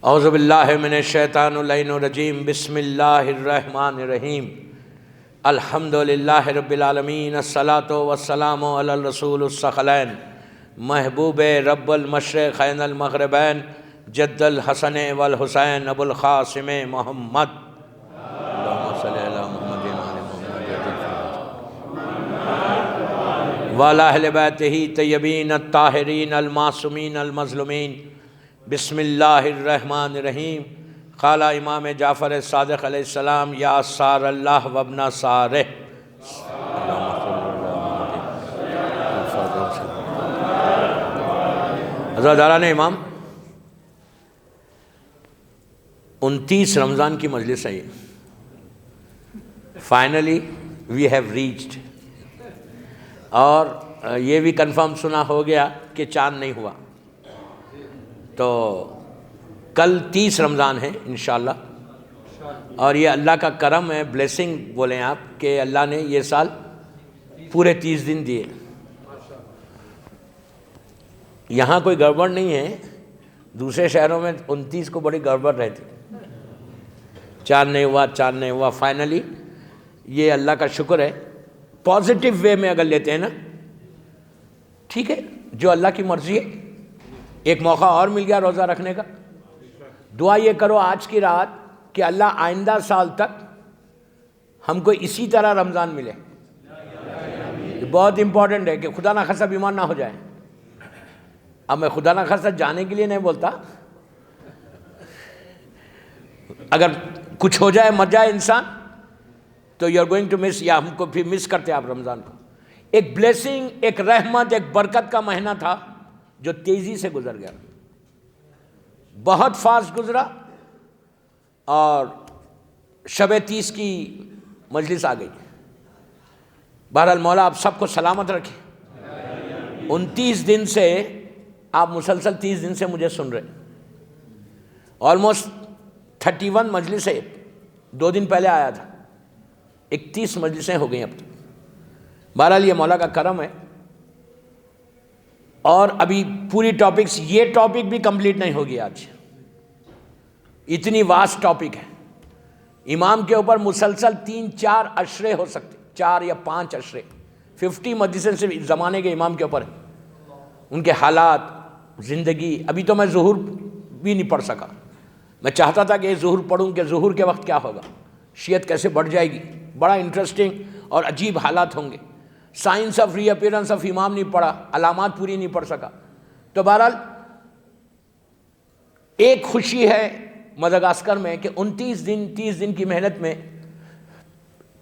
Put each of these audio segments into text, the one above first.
اعوذ باللہ من الشیطان اللعین الرجیم بسم اللہ الرحمن الرحیم الحمد للہ رب العالمین الصلاۃ والسلام علی الرسول الثقلین محبوب رب المشرقین المغربین جد الحسن والحسین ابو القاسم محمد اللہم صلی علی محمد وعلی اہل بیتہ طیبین الطاہرین المعصومین المظلومین بسم اللہ الرحمن الرحیم قال امام جعفر صادق علیہ السلام یا سار اللہ وابن سارہ حضرت داران امام 29 رمضان کی مجلس ہے یہ فائنلی وی ہیو ریچڈ، اور یہ بھی کنفرم سنا ہو گیا کہ چاند نہیں ہوا، تو کل 30 رمضان ہے انشاءاللہ، اور یہ اللہ کا کرم ہے، بلیسنگ بولیں آپ، کہ اللہ نے یہ سال پورے 30 دن دیے۔ یہاں کوئی گڑبڑ نہیں ہے، دوسرے شہروں میں 29 کو بڑی گڑبڑ رہتی، چاند نہیں ہوا، فائنلی یہ اللہ کا شکر ہے۔ پازیٹیو وے میں اگر لیتے ہیں نا، ٹھیک ہے، جو اللہ کی مرضی ہے۔ ایک موقع اور مل گیا روزہ رکھنے کا، دعا یہ کرو آج کی رات کہ اللہ آئندہ سال تک ہم کو اسی طرح رمضان ملے۔ یہ بہت امپورٹنٹ ہے کہ خدا نخواستہ بیمار نہ ہو جائے۔ اب میں خدا نخواستہ جانے کے لیے نہیں بولتا، اگر کچھ ہو جائے مر جائے انسان تو یو آر گوئنگ ٹو مس، یا ہم کو پھر مس کرتے آپ رمضان کو۔ ایک بلیسنگ، ایک رحمت، ایک برکت کا مہینہ تھا جو تیزی سے گزر گیا، بہت فاسٹ گزرا، اور شب 30 کی مجلس آ گئی۔ بہرحال مولا آپ سب کو سلامت رکھے۔ 29 دن سے آپ مسلسل 30 دن سے مجھے سن رہے، آلموسٹ 31 مجلس ہے، 2 دن پہلے آیا تھا، 31 مجلسیں ہو گئیں اب تک۔ بہرحال یہ مولا کا کرم ہے، اور ابھی پوری ٹاپکس، یہ ٹاپک بھی کمپلیٹ نہیں ہوگی آج، اتنی واسٹ ٹاپک ہے۔ امام کے اوپر مسلسل 3-4 عشرے ہو سکتے، 4 یا 5 عشرے، 50 مجلسیں صرف اس زمانے کے امام کے اوپر ہیں، ان کے حالات، زندگی۔ ابھی تو میں ظہور بھی نہیں پڑھ سکا، میں چاہتا تھا کہ یہ ظہور پڑھوں کہ ظہور کے وقت کیا ہوگا، شیعت کیسے بڑھ جائے گی، بڑا انٹرسٹنگ اور عجیب حالات ہوں گے۔ Science of reappearance of امام نہیں پڑھا، علامات پوری نہیں پڑھ سکا۔ تو بہرحال ایک خوشی ہے مدغاسکر میں کہ 29 دن 30 دن کی محنت میں،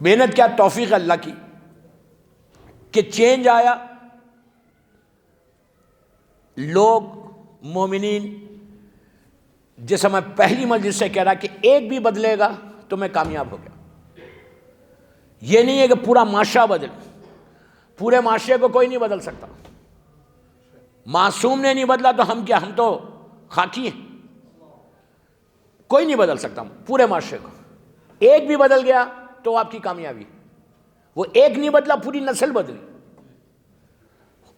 محنت کیا، توفیق اللہ کی، کہ چینج آیا۔ لوگ مومنین، جیسا میں پہلی مجلس سے کہہ رہا کہ ایک بھی بدلے گا تو میں کامیاب ہو گیا۔ یہ نہیں ہے کہ پورا معاشرہ بدلے، پورے معاشرے کو کوئی نہیں بدل سکتا۔ معصوم نے نہیں بدلا تو ہم کیا، ہم تو خاکی ہیں، کوئی نہیں بدل سکتا پورے معاشرے کو۔ ایک بھی بدل گیا تو آپ کی کامیابی، وہ ایک نہیں بدلا، پوری نسل بدلی۔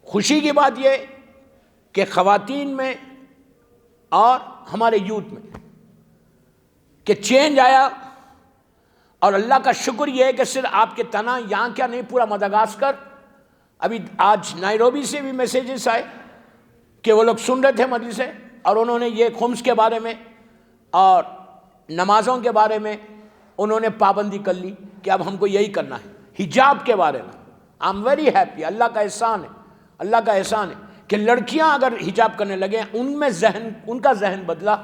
خوشی کی بات یہ کہ خواتین میں اور ہمارے یوتھ میں کہ چینج آیا، اور اللہ کا شکر یہ ہے کہ صرف آپ کے تنہا یہاں کیا نہیں، پورا مدغاسکر۔ ابھی آج نائروبی سے بھی میسیجز آئے کہ وہ لوگ سن رہے تھے مجلسیں، اور انہوں نے یہ خمس کے بارے میں اور نمازوں کے بارے میں انہوں نے پابندی کر لی کہ اب ہم کو یہی کرنا ہے۔ حجاب کے بارے میں آئی ایم ویری ہیپی، اللہ کا احسان ہے، اللہ کا احسان ہے کہ لڑکیاں اگر حجاب کرنے لگے، ان کا ذہن بدلا،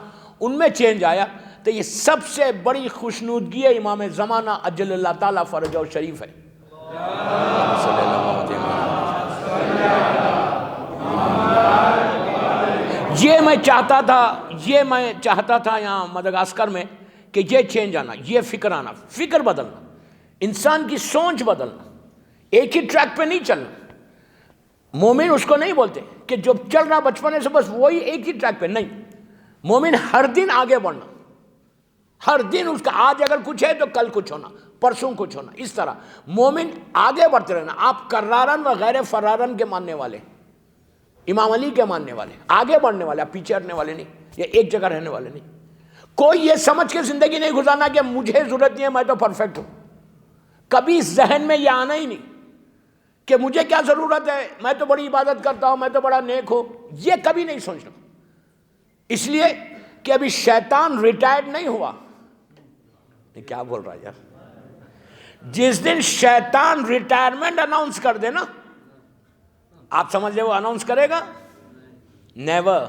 ان میں چینج آیا، تو یہ سب سے بڑی خوشنودگی ہے امام زمانہ اجل اللہ تعالیٰ فرجہ شریف ہے۔ یہ میں چاہتا تھا یہاں مدغاسکر میں کہ یہ چینج آنا، یہ فکر آنا، فکر بدلنا، انسان کی سوچ بدلنا، ایک ہی ٹریک پہ نہیں چلنا۔ مومن اس کو نہیں بولتے کہ جو چل رہا بچپنے سے بس وہی ایک ہی ٹریک پہ، نہیں، مومن ہر دن آگے بڑھنا، ہر دن اس کا، آج اگر کچھ ہے تو کل کچھ ہونا، پرسوں کچھ ہونا، اس طرح مومن آگے بڑھتے رہنا۔ آپ کرارن و غیر فرارن کے ماننے والے، امام علی کے ماننے والے، آگے بڑھنے والے، آپ پیچھے ہٹنے والے نہیں، یا ایک جگہ رہنے والے نہیں۔ کوئی یہ سمجھ کے زندگی نہیں گزارنا کہ مجھے ضرورت نہیں ہے، میں تو پرفیکٹ ہوں. کبھی ذہن میں یہ آنا ہی نہیں کہ مجھے کیا ضرورت ہے، میں تو بڑی عبادت کرتا ہوں، میں تو بڑا نیک ہوں. یہ کبھی نہیں سوچنا، اس لیے کہ ابھی شیطان ریٹائرڈ نہیں ہوا. یہ کیا بول رہا ہے یار؟ جس دن شیطان ریٹائرمنٹ اناؤنس کر دے نا، آپ سمجھ لیں وہ اناؤنس کرے گا؟ نیور.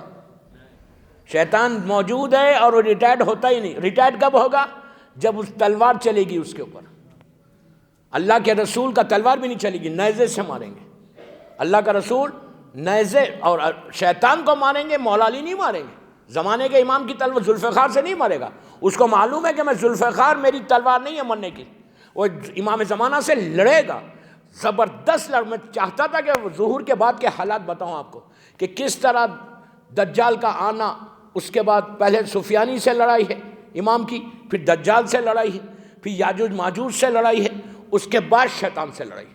شیطان موجود ہے اور وہ ریٹائرڈ ہوتا ہی نہیں. ریٹائرڈ کب ہوگا؟ جب اس تلوار چلے گی اس کے اوپر. اللہ کے رسول کا تلوار بھی نہیں چلے گی، نیزے سے ماریں گے. اللہ کا رسول نیزے، اور شیطان کو ماریں گے، مولا علی نہیں ماریں گے. زمانے کے امام کی تلوار ذوالفقار سے نہیں مارے گا. اس کو معلوم ہے کہ میں ذوالفقار، میری تلوار نہیں ہے مرنے کی. وہ امام زمانہ سے لڑے گا، زبردست میں چاہتا تھا کہ ظہور کے بعد کے حالات بتاؤں آپ کو کہ کس طرح دجال کا آنا. اس کے بعد پہلے سفیانی سے لڑائی ہے امام کی، پھر دجال سے لڑائی ہے، پھر یاجوج ماجوج سے لڑائی ہے، اس کے بعد شیطان سے لڑائی.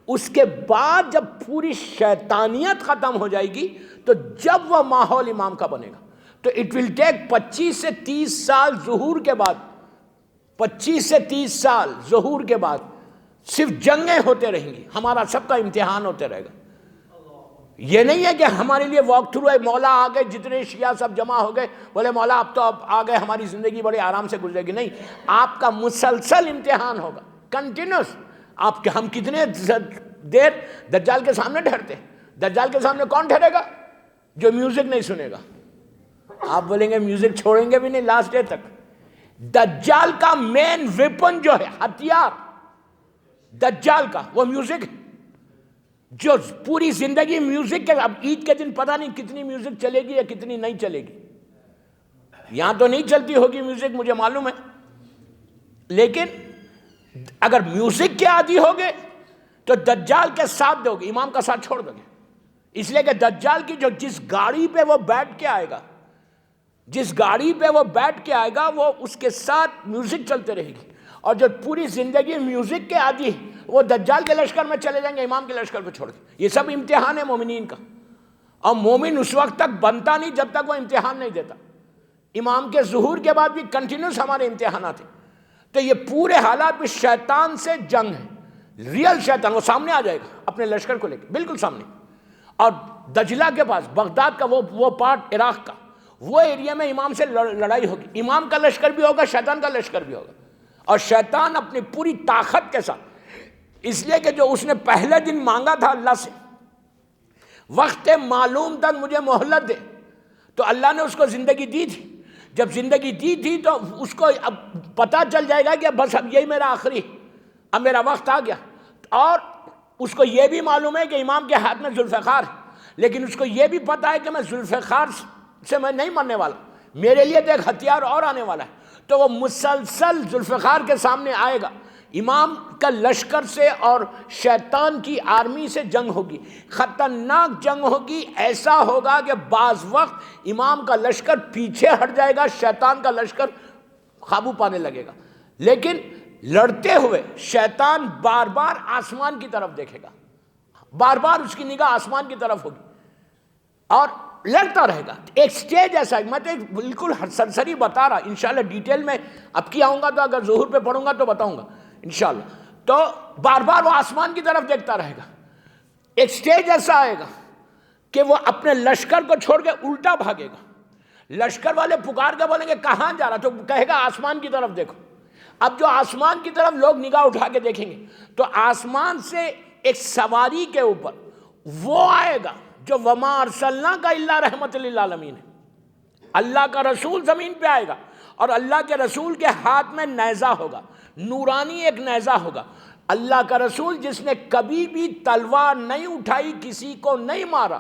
اس کے بعد جب پوری شیطانیت ختم ہو جائے گی تو جب وہ ماحول امام کا بنے گا تو اٹ ول ٹیک 25 سے 30 سال ظہور کے بعد. 25 سے 30 سال ظہور کے بعد صرف جنگیں ہوتے رہیں گی، ہمارا سب کا امتحان ہوتے رہے گا. یہ نہیں ہے کہ ہمارے لیے واک تھرو ہے، مولا آ گئے، جتنے شیعہ سب جمع ہو گئے، بولے مولا اب تو اب آ گئے، ہماری زندگی بڑے آرام سے گزرے گی. نہیں، آپ کا مسلسل امتحان ہوگا، کنٹینیوس. ہم کتنے دیر دجال کے سامنے ٹھہرتے ہیں؟ دجال کے سامنے کون ٹھہرے گا؟ جو میوزک نہیں سنے گا. آپ بولیں گے میوزک چھوڑیں گے بھی نہیں لاسٹ ڈے تک. دجال کا مین ویپن جو ہے، ہتھیار دجال کا، وہ میوزک. جو پوری زندگی میوزک کے، اب عید کے دن پتہ نہیں کتنی میوزک چلے گی یا کتنی نہیں چلے گی. یہاں تو نہیں چلتی ہوگی میوزک، مجھے معلوم ہے، لیکن اگر میوزک کے عادی ہوگے تو دجال کے ساتھ دو گے، امام کا ساتھ چھوڑ دو گے. اس لیے کہ دجال کی جس گاڑی پہ وہ بیٹھ کے آئے گا، جس گاڑی پہ وہ بیٹھ کے آئے گا، وہ اس کے ساتھ میوزک چلتے رہے گی. اور جو پوری زندگی میوزک کے عادی ہے وہ دجال کے لشکر میں چلے جائیں گے، امام کے لشکر پہ چھوڑ کے. یہ سب امتحان ہے مومنین کا، اور مومن اس وقت تک بنتا نہیں جب تک وہ امتحان نہیں دیتا. امام کے ظہور کے بعد بھی کنٹینیوس ہمارے امتحانات ہیں. تو یہ پورے حالات میں شیطان سے جنگ ہے. ریئل شیطان وہ سامنے آ جائے گا اپنے لشکر کو لے کے، بالکل سامنے. اور دجلہ کے پاس، بغداد کا وہ پارٹ عراق کا، وہ ایریا میں امام سے لڑائی ہوگی. امام کا لشکر بھی ہوگا، شیطان کا لشکر بھی ہوگا. اور شیطان اپنی پوری طاقت کے ساتھ، اس لیے کہ جو اس نے پہلے دن مانگا تھا اللہ سے، وقت معلوم تک مجھے مہلت دے، تو اللہ نے اس کو زندگی دی تھی. جب زندگی دی تھی تو اس کو اب پتہ چل جائے گا کہ بس اب یہی میرا آخری، اب میرا وقت آ گیا. اور اس کو یہ بھی معلوم ہے کہ امام کے ہاتھ میں ذوالفقار ہے، لیکن اس کو یہ بھی پتہ ہے کہ میں ذوالفقار سے میں نہیں مرنے والا، میرے لیے تو ایک ہتھیار اور آنے والا ہے. تو وہ مسلسل ذوالفقار کے سامنے آئے گا. امام کا لشکر سے اور شیطان کی آرمی سے جنگ ہوگی، خطرناک جنگ ہوگی. ایسا ہوگا کہ بعض وقت امام کا لشکر پیچھے ہٹ جائے گا، شیطان کا لشکر قابو پانے لگے گا. لیکن لڑتے ہوئے شیطان بار بار آسمان کی طرف دیکھے گا، بار بار اس کی نگاہ آسمان کی طرف ہوگی اور لڑتا رہے گا. ایک سٹیج ایسا ہے، میں تو بالکل سرسری بتا رہا، انشاءاللہ ڈیٹیل میں اب کی آؤں گا تو اگر ظہور پہ پڑھوں گا تو بتاؤں گا انشاءاللہ. تو بار بار وہ آسمان کی طرف دیکھتا رہے گا. ایک سٹیج ایسا آئے گا کہ وہ اپنے لشکر کو چھوڑ کے الٹا بھاگے گا. لشکر والے پکار کے بولیں گے کہاں جا رہا، تو کہے گا آسمان کی طرف دیکھو. اب جو آسمان کی طرف لوگ نگاہ اٹھا کے دیکھیں گے تو آسمان سے ایک سواری کے اوپر وہ آئے گا جو وما ارسلناک الا رحمت للعالمین ہے. اللہ کا رسول زمین پہ آئے گا اور اللہ کے رسول کے ہاتھ میں نیزہ ہوگا، نورانی ایک نیزہ ہوگا. اللہ کا رسول جس نے کبھی بھی تلوار نہیں اٹھائی، کسی کو نہیں مارا.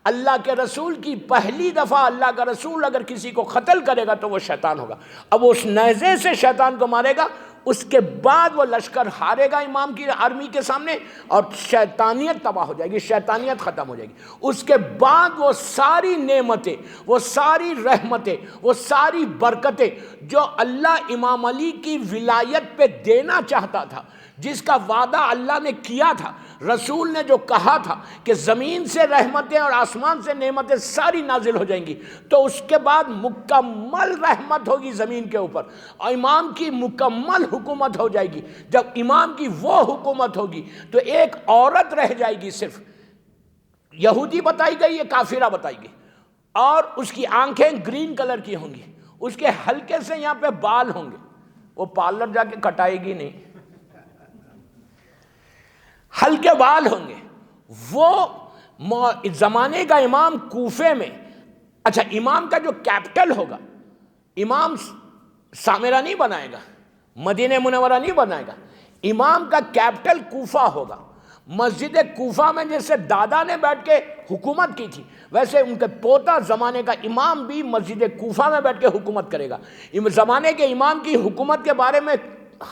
اللہ کے رسول کی پہلی دفعہ اللہ کا رسول اگر کسی کو قتل کرے گا تو وہ شیطان ہوگا. اب اس نیزے سے شیطان کو مارے گا، اس کے بعد وہ لشکر ہارے گا امام کی آرمی کے سامنے اور شیطانیت تباہ ہو جائے گی، شیطانیت ختم ہو جائے گی. اس کے بعد وہ ساری نعمتیں، وہ ساری رحمتیں، وہ ساری برکتیں جو اللہ امام علی کی ولایت پہ دینا چاہتا تھا، جس کا وعدہ اللہ نے کیا تھا، رسول نے جو کہا تھا کہ زمین سے رحمتیں اور آسمان سے نعمتیں ساری نازل ہو جائیں گی، تو اس کے بعد مکمل رحمت ہوگی زمین کے اوپر، اور امام کی مکمل حکومت ہو جائے گی۔ جب امام کی وہ حکومت ہوگی تو ایک عورت رہ جائے گی، صرف یہودی بتائی گئی، یہ کافرہ بتائی گئی، اور اس کی آنکھیں گرین کلر کی ہوں گی، اس کے ہلکے سے یہاں پہ بال ہوں گے، وہ پارلر جا کے کٹائے گی نہیں، ہلکے بال ہوں گے۔ وہ زمانے کا امام کوفے میں، اچھا امام کا جو کیپٹل ہوگا، امام سامرہ نہیں بنائے گا، مدینہ منورہ نہیں بنائے گا، امام کا کیپٹل کوفہ ہوگا۔ مسجد کوفہ میں جیسے دادا نے بیٹھ کے حکومت کی تھی، ویسے ان کے پوتا زمانے کا امام بھی مسجد کوفہ میں بیٹھ کے حکومت کرے گا۔ زمانے کے امام کی حکومت کے بارے میں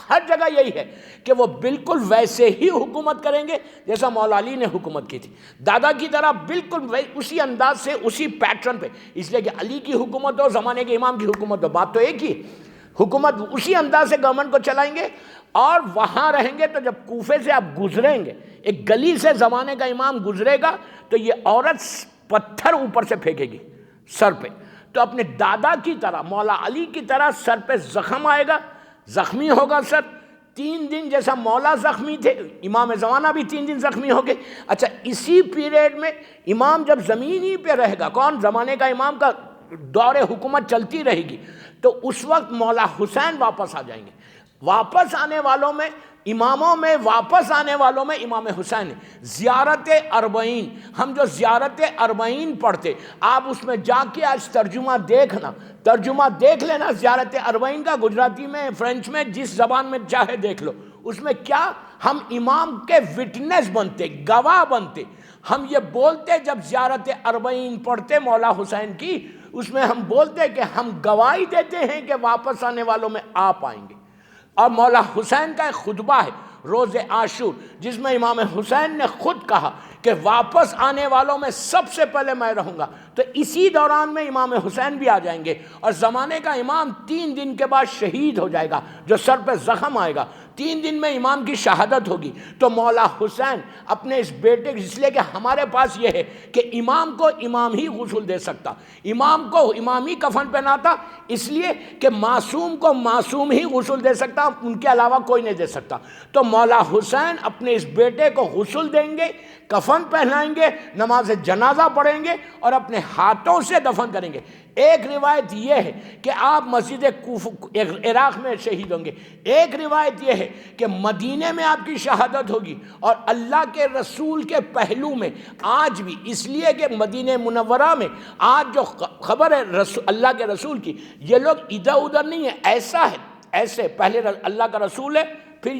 ہر جگہ یہی ہے کہ وہ بالکل ویسے ہی حکومت کریں گے جیسا مولا علی نے حکومت کی تھی، دادا کی طرح بالکل اسی انداز سے، اسی پیٹرن پہ، اس لیے کہ علی کی حکومت ہو، زمانے کے امام کی حکومت ہو، بات تو ایک ہی، حکومت اسی انداز سے گورنمنٹ کو چلائیں گے۔ اور وہاں رہیں گے تو جب کوفے سے آپ گزریں گے، ایک گلی سے زمانے کا امام گزرے گا تو یہ عورت پتھر اوپر سے پھینکے گی سر پہ، تو اپنے دادا کی طرح، مولا علی کی طرح سر پہ زخم آئے گا، زخمی ہوگا سر، 3 دن جیسا مولا زخمی تھے، امام زمانہ بھی 3 دن زخمی ہو گئے۔ اچھا اسی پیریڈ میں امام جب زمین ہی پہ رہے گا، کون؟ زمانے کا امام کا دور حکومت چلتی رہے گی، تو اس وقت مولا حسین واپس آ جائیں گے۔ واپس آنے والوں میں، اماموں میں واپس آنے والوں میں امام حسین ہے۔ زیارت اربعین، ہم جو زیارت اربعین پڑھتے، آپ اس میں جا کے آج ترجمہ دیکھنا، ترجمہ دیکھ لینا زیارت اربعین کا، گجراتی میں، فرینچ میں، جس زبان میں چاہے دیکھ لو۔ اس میں کیا ہم امام کے وٹنس بنتے، گواہ بنتے، ہم یہ بولتے جب زیارت اربعین پڑھتے مولا حسین کی، اس میں ہم بولتے کہ ہم گواہی دیتے ہیں کہ واپس آنے والوں میں آپ آئیں گے۔ اور مولا حسین کا ایک خطبہ ہے روز عاشور، جس میں امام حسین نے خود کہا کہ واپس آنے والوں میں سب سے پہلے میں رہوں گا، تو اسی دوران میں امام حسین بھی آ جائیں گے، اور زمانے کا امام 3 دن کے بعد شہید ہو جائے گا، جو سر پہ زخم آئے گا، 3 دن میں امام کی شہادت ہوگی۔ تو مولا حسین اپنے اس بیٹے، اس لیے کہ ہمارے پاس یہ ہے کہ امام کو امام ہی غسل دے سکتا، امام کو امام ہی کفن پہناتا، اس لیے کہ معصوم کو معصوم ہی غسل دے سکتا، ان کے علاوہ کوئی نہیں دے سکتا۔ تو مولا حسین اپنے اس بیٹے کو غسل دیں گے، کفن پہنائیں گے، نماز جنازہ پڑھیں گے، اور اپنے ہاتھوں سے دفن کریں گے۔ ایک روایت یہ ہے کہ آپ مسجد عراق میں شہید ہوں گے، ایک روایت یہ ہے کہ مدینے میں آپ کی شہادت ہوگی، اور اللہ کے رسول کے پہلو میں آج بھی، اس لیے کہ مدینہ منورہ میں آج جو خبر ہے اللہ کے رسول کی، یہ لوگ ادھر ادھر نہیں ہے، ایسا ہے، ایسے پہلے اللہ کا رسول ہے، پھر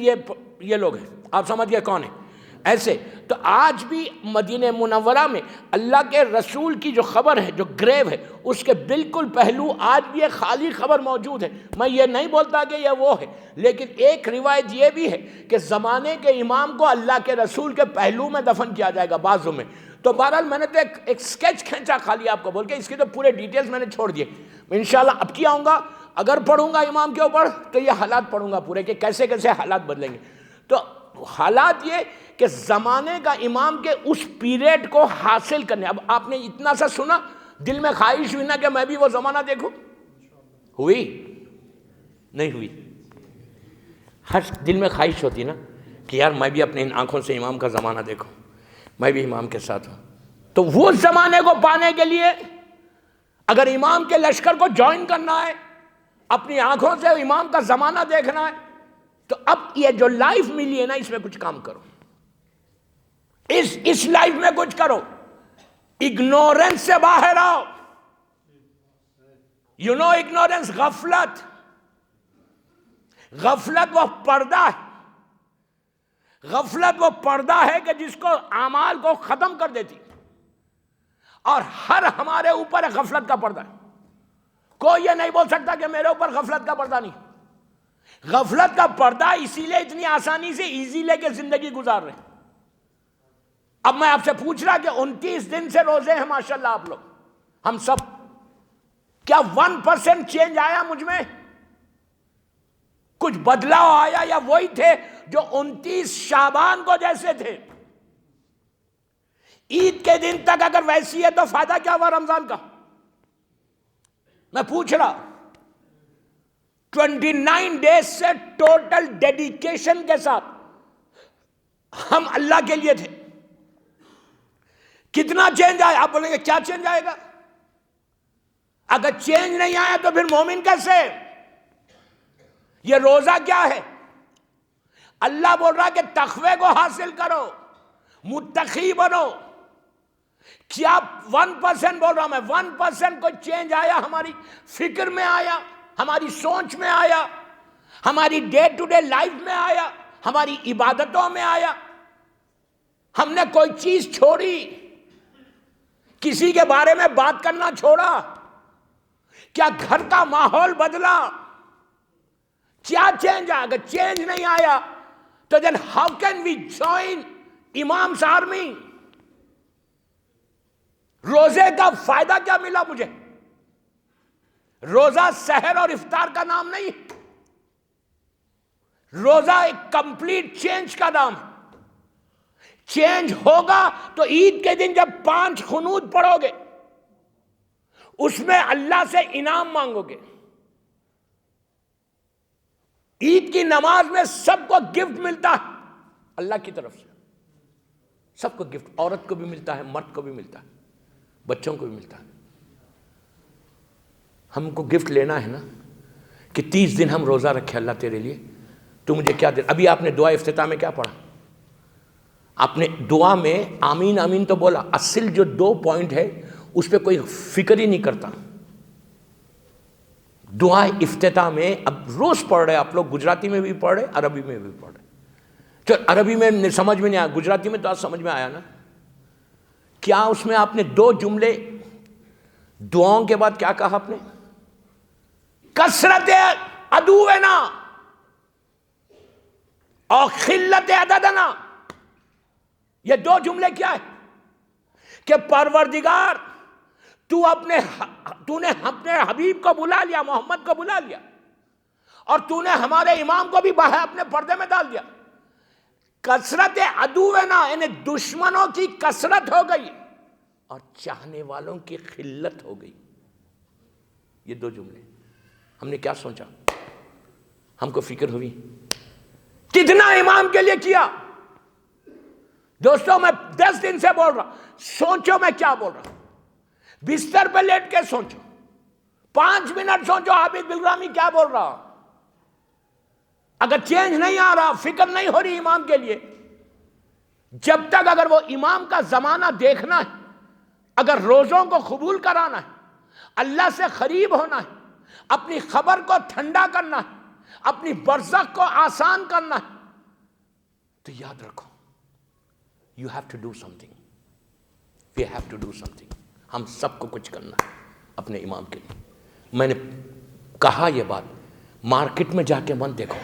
یہ لوگ ہیں، آپ سمجھ گئے کون ہے، ایسے۔ تو آج بھی مدینہ منورہ میں اللہ کے رسول کی جو خبر ہے، جو گریو ہے، اس کے بالکل پہلو آج بھی ایک خالی خبر موجود ہے۔ میں یہ نہیں بولتا کہ یہ وہ ہے، لیکن ایک روایت یہ بھی ہے کہ زمانے کے امام کو اللہ کے رسول کے پہلو میں دفن کیا جائے گا بعضوں میں۔ تو بہرحال میں نے تو ایک سکیچ کھینچا خالی آپ کو بول کے، اس کی تو پورے ڈیٹیلز میں نے چھوڑ دیے۔ انشاءاللہ اب کی آؤں گا، اگر پڑھوں گا امام کے اوپر تو یہ حالات پڑھوں گا پورے، کہ کیسے کیسے حالات بدلیں گے۔ تو حالات یہ کہ زمانے کا امام کے اس پیریڈ کو حاصل کرنے، اب آپ نے اتنا سا سنا، دل میں خواہش ہوئی نا کہ میں بھی وہ زمانہ دیکھوں؟ ہوئی؟ نہیں ہوئی؟ ہر دل میں خواہش ہوتی نا کہ یار میں بھی اپنے ان آنکھوں سے امام کا زمانہ دیکھوں، میں بھی امام کے ساتھ ہوں۔ تو وہ زمانے کو پانے کے لیے اگر امام کے لشکر کو جوائن کرنا ہے، اپنی آنکھوں سے امام کا زمانہ دیکھنا ہے، تو اب یہ جو لائف ملی ہے نا، اس میں کچھ کام کرو، اس لائف میں کچھ کرو، اگنورنس سے باہر آؤ۔ یو نو اگنورنس، غفلت، غفلت وہ پردہ ہے، غفلت وہ پردہ ہے کہ جس کو اعمال کو ختم کر دیتی، اور ہر ہمارے اوپر غفلت کا پردہ ہے۔ کوئی یہ نہیں بول سکتا کہ میرے اوپر غفلت کا پردہ نہیں۔ غفلت کا پردہ اسی لیے اتنی آسانی سے ایزی لے کے زندگی گزار رہے ہیں۔ اب میں آپ سے پوچھ رہا کہ 29 دن سے روزے ہیں ماشاءاللہ آپ لوگ، ہم سب، کیا 1% چینج آیا مجھ میں؟ کچھ بدلاؤ آیا، یا وہی تھے جو 29 شعبان کو جیسے تھے. عید کے دن تک اگر ویسی ہے تو فائدہ کیا ہوا رمضان کا؟ میں پوچھ رہا. 29 ڈیز سے ٹوٹل ڈیڈیکیشن کے ساتھ ہم اللہ کے لیے تھے. کتنا چینج آیا؟ آپ بولیں گے کیا چینج آئے گا؟ اگر چینج نہیں آیا تو پھر مومن کیسے؟ یہ روزہ کیا ہے؟ اللہ بول رہا کہ تقوی کو حاصل کرو، متقی بنو. کیا 1% بول رہا ہوں میں، 1% کوئی چینج آیا؟ ہماری فکر میں آیا، ہماری سوچ میں آیا، ہماری ڈے ٹو ڈے لائف میں آیا، ہماری عبادتوں میں آیا؟ ہم نے کوئی چیز چھوڑی؟ کسی کے بارے میں بات کرنا چھوڑا؟ کیا گھر کا ماحول بدلا؟ کیا چینج آیا؟ اگر چینج نہیں آیا تو then how can we join امام's army؟ روزے کا فائدہ کیا ملا مجھے؟ روزہ سحر اور افطار کا نام نہیں، روزہ ایک کمپلیٹ چینج کا نام ہے. چینج ہوگا تو عید کے دن جب 5 قنوت پڑھو گے اس میں اللہ سے انعام مانگو گے. عید کی نماز میں سب کو گفٹ ملتا ہے اللہ کی طرف سے، سب کو گفٹ، عورت کو بھی ملتا ہے، مرد کو بھی ملتا ہے، بچوں کو بھی ملتا ہے. ہم کو گفٹ لینا ہے نا کہ 30 دن ہم روزہ رکھے اللہ تیرے لیے، تو مجھے کیا دے. ابھی آپ نے دعا افتتاح میں کیا پڑھا؟ آپ نے دعا میں آمین آمین تو بولا، اصل جو 2 پوائنٹ ہے اس پہ کوئی فکر ہی نہیں کرتا. دعا افتتاح میں اب روز پڑھ رہے آپ لوگ، گجراتی میں بھی پڑھ رہے، عربی میں بھی پڑھ رہے. چل عربی میں سمجھ میں نہیں آیا، گجراتی میں تو آج سمجھ میں آیا نا. کیا اس میں آپ نے 2 جملے دعاؤں کے بعد کیا کہا آپ نے؟ کثرت عدونا اور قلت عددنا. یہ 2 جملے کیا ہے؟ کہ پروردگار تو نے اپنے حبیب کو بلا لیا، محمد کو بلا لیا، اور تو نے ہمارے امام کو بھی اپنے پردے میں ڈال دیا. کثرت عدونا یعنی دشمنوں کی کثرت ہو گئی اور چاہنے والوں کی قلت ہو گئی. یہ 2 جملے ہم نے کیا سوچا؟ ہم کو فکر ہوئی کتنا امام کے لیے کیا. دوستوں میں 10 دن سے بول رہا، سوچو میں کیا بول رہا. بستر پہ لیٹ کے سوچو، 5 منٹ سوچو عابد بالرامی کیا بول رہا. اگر چینج نہیں آ رہا، فکر نہیں ہو رہی امام کے لیے، جب تک اگر وہ امام کا زمانہ دیکھنا ہے، اگر روزوں کو قبول کرانا ہے، اللہ سے قریب ہونا ہے، اپنی خبر کو ٹھنڈا کرنا ہے، اپنی برزخ کو آسان کرنا ہے، تو یاد رکھو you have to do something. We have to do something. ہم سب کو کچھ کرنا ہے اپنے امام کے لیے. میں نے کہا یہ بات، مارکیٹ میں جا کے مت دیکھو،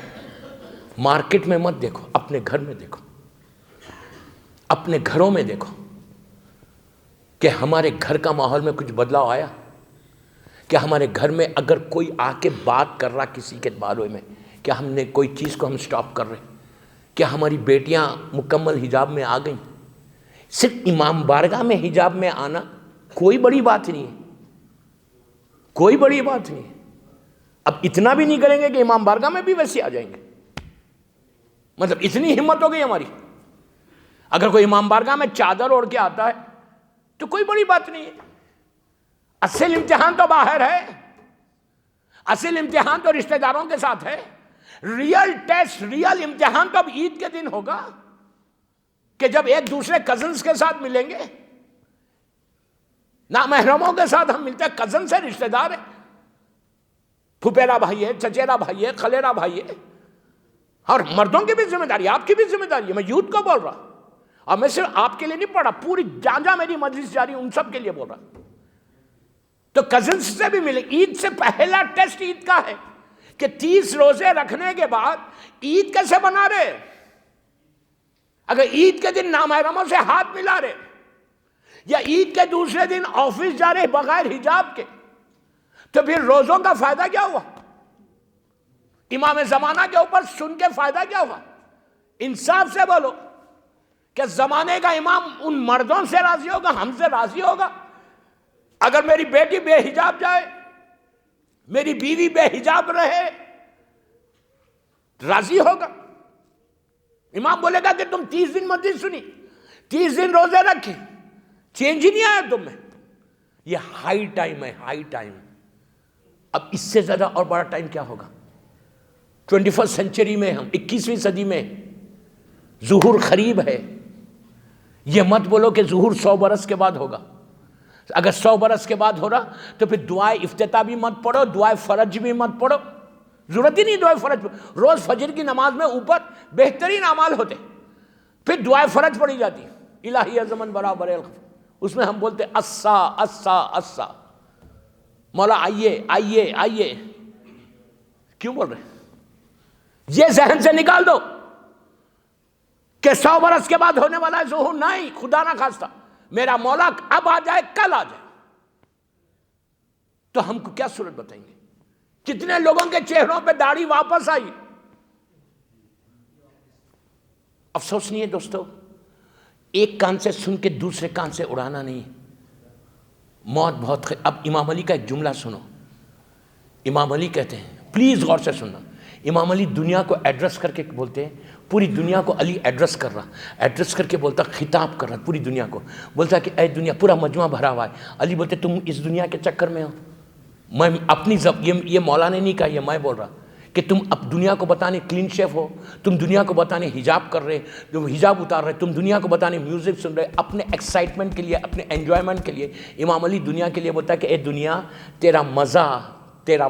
مارکیٹ میں مت دیکھو، اپنے گھر میں دیکھو، اپنے گھروں میں دیکھو کہ ہمارے گھر کا ماحول میں کچھ بدلاؤ آیا. کہ ہمارے گھر میں اگر کوئی آ کے بات کر رہا کسی کے بارے میں، کیا ہم نے کوئی چیز کو ہم سٹاپ کر رہے؟ کیا ہماری بیٹیاں مکمل حجاب میں آ گئیں؟ صرف امام بارگاہ میں حجاب میں آنا کوئی بڑی بات نہیں ہے، کوئی بڑی بات نہیں ہے. اب اتنا بھی نہیں کریں گے کہ امام بارگاہ میں بھی ویسے آ جائیں گے. مطلب اتنی ہمت ہو گئی ہماری. اگر کوئی امام بارگاہ میں چادر اوڑھ کے آتا ہے تو کوئی بڑی بات نہیں ہے. اصل امتحان تو باہر ہے، اصل امتحان تو رشتہ داروں کے ساتھ ہے. ریئل ٹیسٹ، ریئل امتحان تو اب عید کے دن ہوگا کہ جب ایک دوسرے کزنز کے ساتھ ملیں گے. نامحرموں کے ساتھ ہم ملتے ہیں، کزن سے رشتہ دار ہیں، پھپھیرا بھائی ہے، چچیرا بھائی ہے، خلیرا بھائی ہے. اور مردوں کی بھی ذمہ داری، آپ کی بھی ذمہ داری ہے. میں یوتھ کو بول رہا، اور میں صرف آپ کے لیے نہیں پڑھ رہا، پوری جہاں میری مجلس جاری ان سب کے لیے بول رہا. تو کزنز سے بھی ملے. عید سے پہلا ٹیسٹ عید کا ہے کہ 30 روزے رکھنے کے بعد عید کیسے بنا رہے. اگر عید کے دن نامحرموں سے ہاتھ ملا رہے یا عید کے دوسرے دن آفس جا رہے بغیر حجاب کے، تو پھر روزوں کا فائدہ کیا ہوا؟ امام زمانہ کے اوپر سن کے فائدہ کیا ہوا؟ انصاف سے بولو کہ زمانے کا امام ان مردوں سے راضی ہوگا، ہم سے راضی ہوگا؟ اگر میری بیٹی بے حجاب جائے، میری بیوی بے حجاب رہے، راضی ہوگا؟ امام بولے گا کہ تم 30 دن مسجد سنی، 30 دن روزے رکھے، چینج ہی نہیں آیا تم میں؟ یہ ہائی ٹائم ہے، ہائی ٹائم۔ اب اس سے زیادہ اور بڑا ٹائم کیا ہوگا؟ 21 سینچری میں، ہم 21ویں صدی میں، ظہور قریب ہے۔ یہ مت بولو کہ ظہور 100 برس کے بعد ہوگا۔ اگر 100 برس کے بعد ہو رہا تو پھر دعائے افتتاح بھی مت پڑھو، دعائے فرج بھی مت پڑھو، ضرورت ہی نہیں دعائے فرج۔ روز فجر کی نماز میں اوپر بہترین اعمال ہوتے، پھر دعائے فرج پڑھی جاتی، الہی زمن برابر الخف، اس میں ہم بولتے اسا اسا اسا، مولا آئیے آئیے آئیے۔ کیوں بول رہے ہیں؟ یہ ذہن سے نکال دو کہ 100 برس کے بعد ہونے والا ہے ظہور، نہیں، خدا نہ خواستہ میرا مولا اب آ جائے، کل آ جائے، تو ہم کو کیا صورت بتائیں گے؟ کتنے لوگوں کے چہروں پہ داڑھی واپس آئی؟ افسوس نہیں ہے دوستو، ایک کان سے سن کے دوسرے کان سے اڑانا نہیں۔ موت بہت اب امام علی کا ایک جملہ سنو۔ امام علی کہتے ہیں، پلیز غور سے سننا، امام علی دنیا کو ایڈریس کر کے بولتے ہیں، پوری دنیا کو علی ایڈریس کر رہا، ایڈریس کر کے بولتا، خطاب کر رہا پوری دنیا کو، بولتا کہ اے دنیا، پورا مجمع بھرا ہوا ہے۔ علی بولتے تم اس دنیا کے چکر میں ہو، میں اپنی یہ مولا نے نہیں کہا، یہ میں بول رہا کہ تم اب دنیا کو بتانے کلین شیف ہو، تم دنیا کو بتانے حجاب کر رہے، تم حجاب اتار رہے، تم دنیا کو بتانے میوزک سن رہے، اپنے ایکسائٹمنٹ کے لیے، اپنے انجوائمنٹ کے لیے۔ امام علی دنیا کے لیے بولتا ہے کہ اے دنیا، تیرا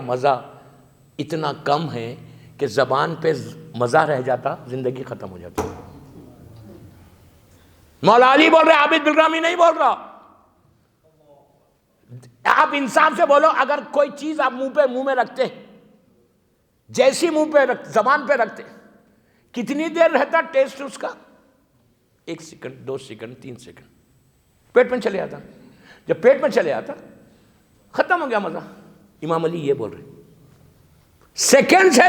مزہ اتنا کم ہے کہ زبان پہ مزہ رہ جاتا، زندگی ختم ہو جاتی۔ مولا علی بول رہے، عابد بالرامی نہیں بول رہا۔ آپ انصاف سے بولو، اگر کوئی چیز آپ منہ میں رکھتے ہیں، جیسی منہ پہ زبان پہ رکھتے، کتنی دیر رہتا ٹیسٹ اس کا؟ 1 سیکنڈ، 2 سیکنڈ، 3 سیکنڈ، پیٹ میں چلے آتا۔ جب پیٹ میں چلے آتا، ختم ہو گیا مزہ۔ امام علی یہ بول رہے، سیکنڈز ہے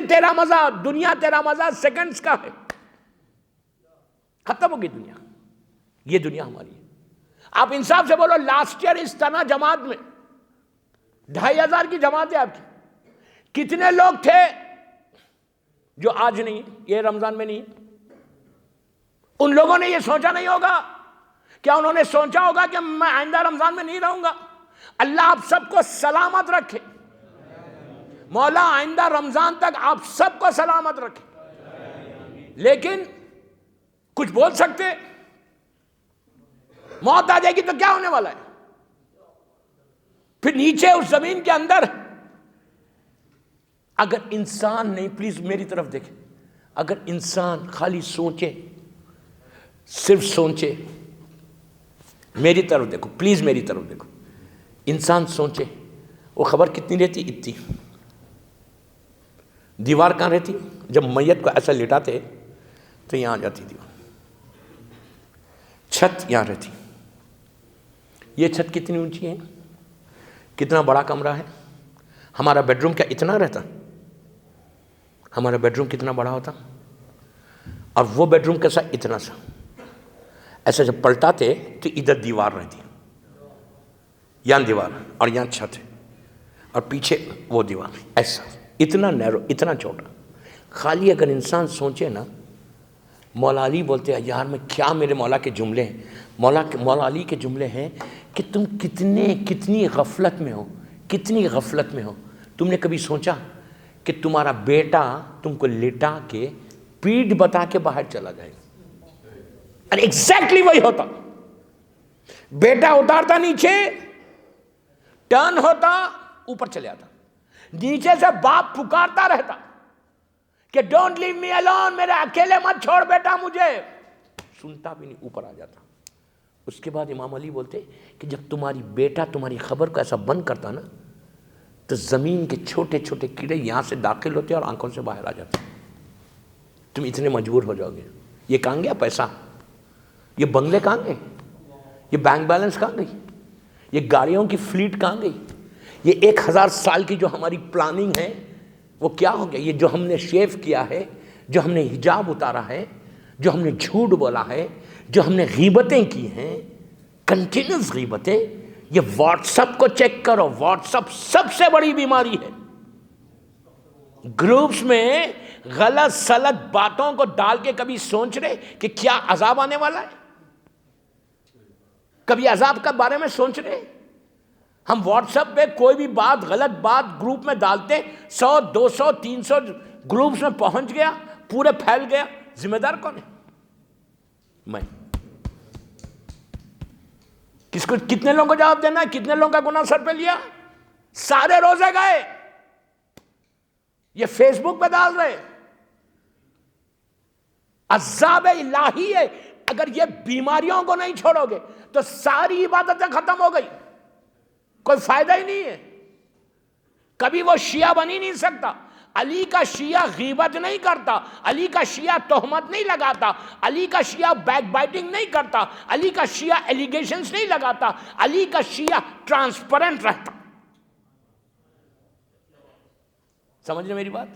تیرا مزہ، دنیا تیرا مزہ سیکنڈز کا ہے، ختم ہوگی دنیا، یہ دنیا ہماری ہے۔ آپ انصاف سے بولو، لاسٹ ایئر اس طرح جماعت میں 2500 کی جماعت ہے آپ کی، کتنے لوگ تھے جو آج نہیں، یہ رمضان میں نہیں؟ ان لوگوں نے یہ سوچا نہیں ہوگا؟ کیا انہوں نے سوچا ہوگا کہ میں آئندہ رمضان میں نہیں رہوں گا؟ اللہ آپ سب کو سلامت رکھے، مولا آئندہ رمضان تک آپ سب کو سلامت رکھے۔ لیکن کچھ بول سکتے؟ موت آ جائے گی تو کیا ہونے والا ہے؟ پھر نیچے اس زمین کے اندر اگر انسان نہیں، پلیز میری طرف دیکھیں، اگر انسان خالی سوچے، صرف سوچے، میری طرف دیکھو پلیز، میری طرف دیکھو، انسان سوچے، وہ خبر کتنی رہتی؟ اتنی۔ دیوار کہاں رہتی؟ جب میت کو ایسا لٹاتے تو یہاں آ جاتی دیوار۔ چھت یہاں رہتی۔ یہ چھت کتنی اونچی ہے؟ کتنا بڑا کمرہ ہے؟ ہمارا بیڈ روم کیا اتنا رہتا؟ ہمارا بیڈ روم کتنا بڑا ہوتا؟ اور وہ بیڈ روم کیسا؟ اتنا سا۔ ایسا جب پلٹاتے تو ادھر دیوار رہتی، یہاں دیوار اور یہاں چھت ہے، اور پیچھے وہ دیوار، ایسا اتنا نیرو، اتنا چھوٹا۔ خالی اگر انسان سوچے نا، مولا علی بولتے ہیں یار میں کیا، میرے مولا کے جملے ہیں، مولا علی کے جملے ہیں کہ تم کتنی غفلت میں ہو، کتنی غفلت میں ہو۔ تم نے کبھی سوچا کہ تمہارا بیٹا تم کو لٹا کے پیٹھ بتا کے باہر چلا جائے گا؟ اور ایگزیکٹلی وہی ہوتا، بیٹا اتارتا نیچے، ٹرن ہوتا، اوپر چلے آتا، نیچے سے باپ پکارتا رہتا کہ ڈونٹ لیو می الون، میرے اکیلے مت چھوڑ بیٹا مجھے، سنتا بھی نہیں، اوپر آ جاتا۔ اس کے بعد امام علی بولتے کہ جب تمہاری بیٹا تمہاری خبر کو ایسا بند کرتا نا، تو زمین کے چھوٹے چھوٹے کیڑے یہاں سے داخل ہوتے اور آنکھوں سے باہر آ جاتے، تم اتنے مجبور ہو جاؤ گے۔ یہ کہاں گیا پیسہ؟ یہ بنگلے کہاں گئے؟ یہ بینک بیلنس کہاں گئی؟ یہ گاڑیوں کی فلیٹ کہاں گئی؟ یہ 1000 سال کی جو ہماری پلاننگ ہے وہ کیا ہو گیا؟ یہ جو ہم نے شیو کیا ہے جو ہم نے حجاب اتارا ہے، جو ہم نے جھوٹ بولا ہے، جو ہم نے غیبتیں کی ہیں، کنٹینیوس غیبتیں، یہ واٹس ایپ کو چیک کرو، واٹس ایپ سب سے بڑی بیماری ہے۔ گروپس میں غلط سلط باتوں کو ڈال کے کبھی سوچ رہے کہ کیا عذاب آنے والا ہے؟ کبھی عذاب کے بارے میں سوچ رہے؟ ہم واٹس ایپ پہ کوئی بھی بات، غلط بات گروپ میں ڈالتے، 100 200 300 گروپس میں پہنچ گیا، پورے پھیل گیا، ذمہ دار کون ہے؟ میں۔ کس کو، کتنے لوگوں کو جواب دینا ہے؟ کتنے لوگوں کا گناہ سر پہ لیا؟ سارے روزے گئے، یہ فیس بک پہ ڈال رہے، عذاب الہی ہے۔ اگر یہ بیماریوں کو نہیں چھوڑو گے تو ساری عبادتیں ختم ہو گئی، کوئی فائدہ ہی نہیں ہے۔ کبھی وہ شیعہ بن ہی نہیں سکتا۔ علی کا شیعہ غیبت نہیں کرتا، علی کا شیعہ تہمت نہیں لگاتا، علی کا شیعہ بیک بائٹنگ نہیں کرتا، علی کا شیعہ ایلیگیشنز نہیں لگاتا، علی کا شیعہ ٹرانسپیرنٹ رہتا۔ سمجھ رہے میری بات؟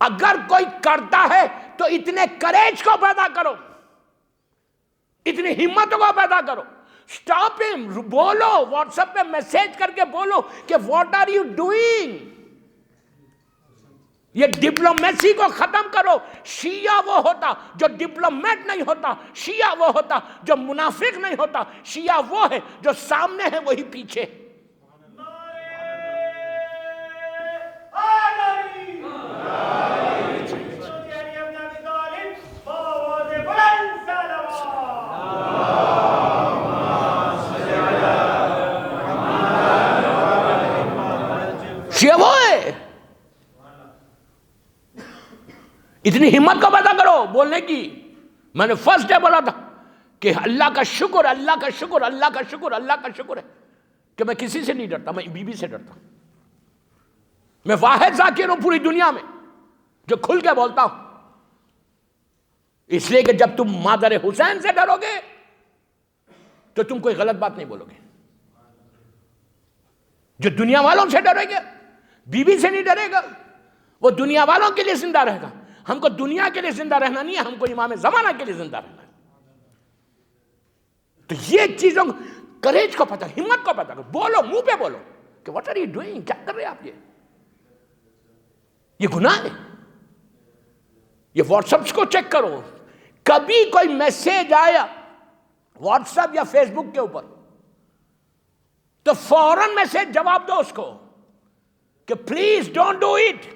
اگر کوئی کرتا ہے تو اتنے کریج کو پیدا کرو، اتنی ہمت کو پیدا کرو۔ سٹاپ ہم، بولو، واٹس ایپ پہ میسج کر کے بولو کہ واٹ آر یو ڈوئنگ۔ یہ ڈپلومیسی کو ختم کرو۔ شیعہ وہ ہوتا جو ڈپلومیٹ نہیں ہوتا، شیعہ وہ ہوتا جو منافق نہیں ہوتا، شیعہ وہ ہے جو سامنے ہے وہی پیچھے۔ شیعہ وہ ہے۔ اتنی ہمت کو پیدا کرو بولنے کی۔ میں نے فرسٹ ڈے بولا تھا کہ اللہ کا شکر، اللہ کا شکر، اللہ کا شکر، اللہ کا شکر ہے کہ میں کسی سے نہیں ڈرتا، میں بیوی سے ڈرتا ہوں۔ میں واحد ذاکر ہوں پوری دنیا میں جو کھل کے بولتا ہوں، اس لیے کہ جب تم مادر حسین سے ڈرو گے تو تم کوئی غلط بات نہیں بولو گے۔ جو دنیا والوں سے ڈرے گا، بیوی سے نہیں ڈرے گا، وہ دنیا والوں کے لیے زندہ رہے گا۔ ہم کو دنیا کے لیے زندہ رہنا نہیں ہے، ہم کو امام زمانہ کے لیے زندہ رہنا ہے۔ تو یہ چیزوں کریج کو پتہ، ہمت کو پتہ کرو، بولو، منہ پہ بولو کہ واٹ آر یو ڈوئنگ، کیا کر رہے آپ؟ یہ گناہ ہے۔ یہ واٹس ایپس کو چیک کرو، کبھی کوئی میسج آیا واٹس ایپ یا فیس بک کے اوپر تو فوراً میسج جواب دو اس کو کہ پلیز ڈونٹ ڈو اٹ۔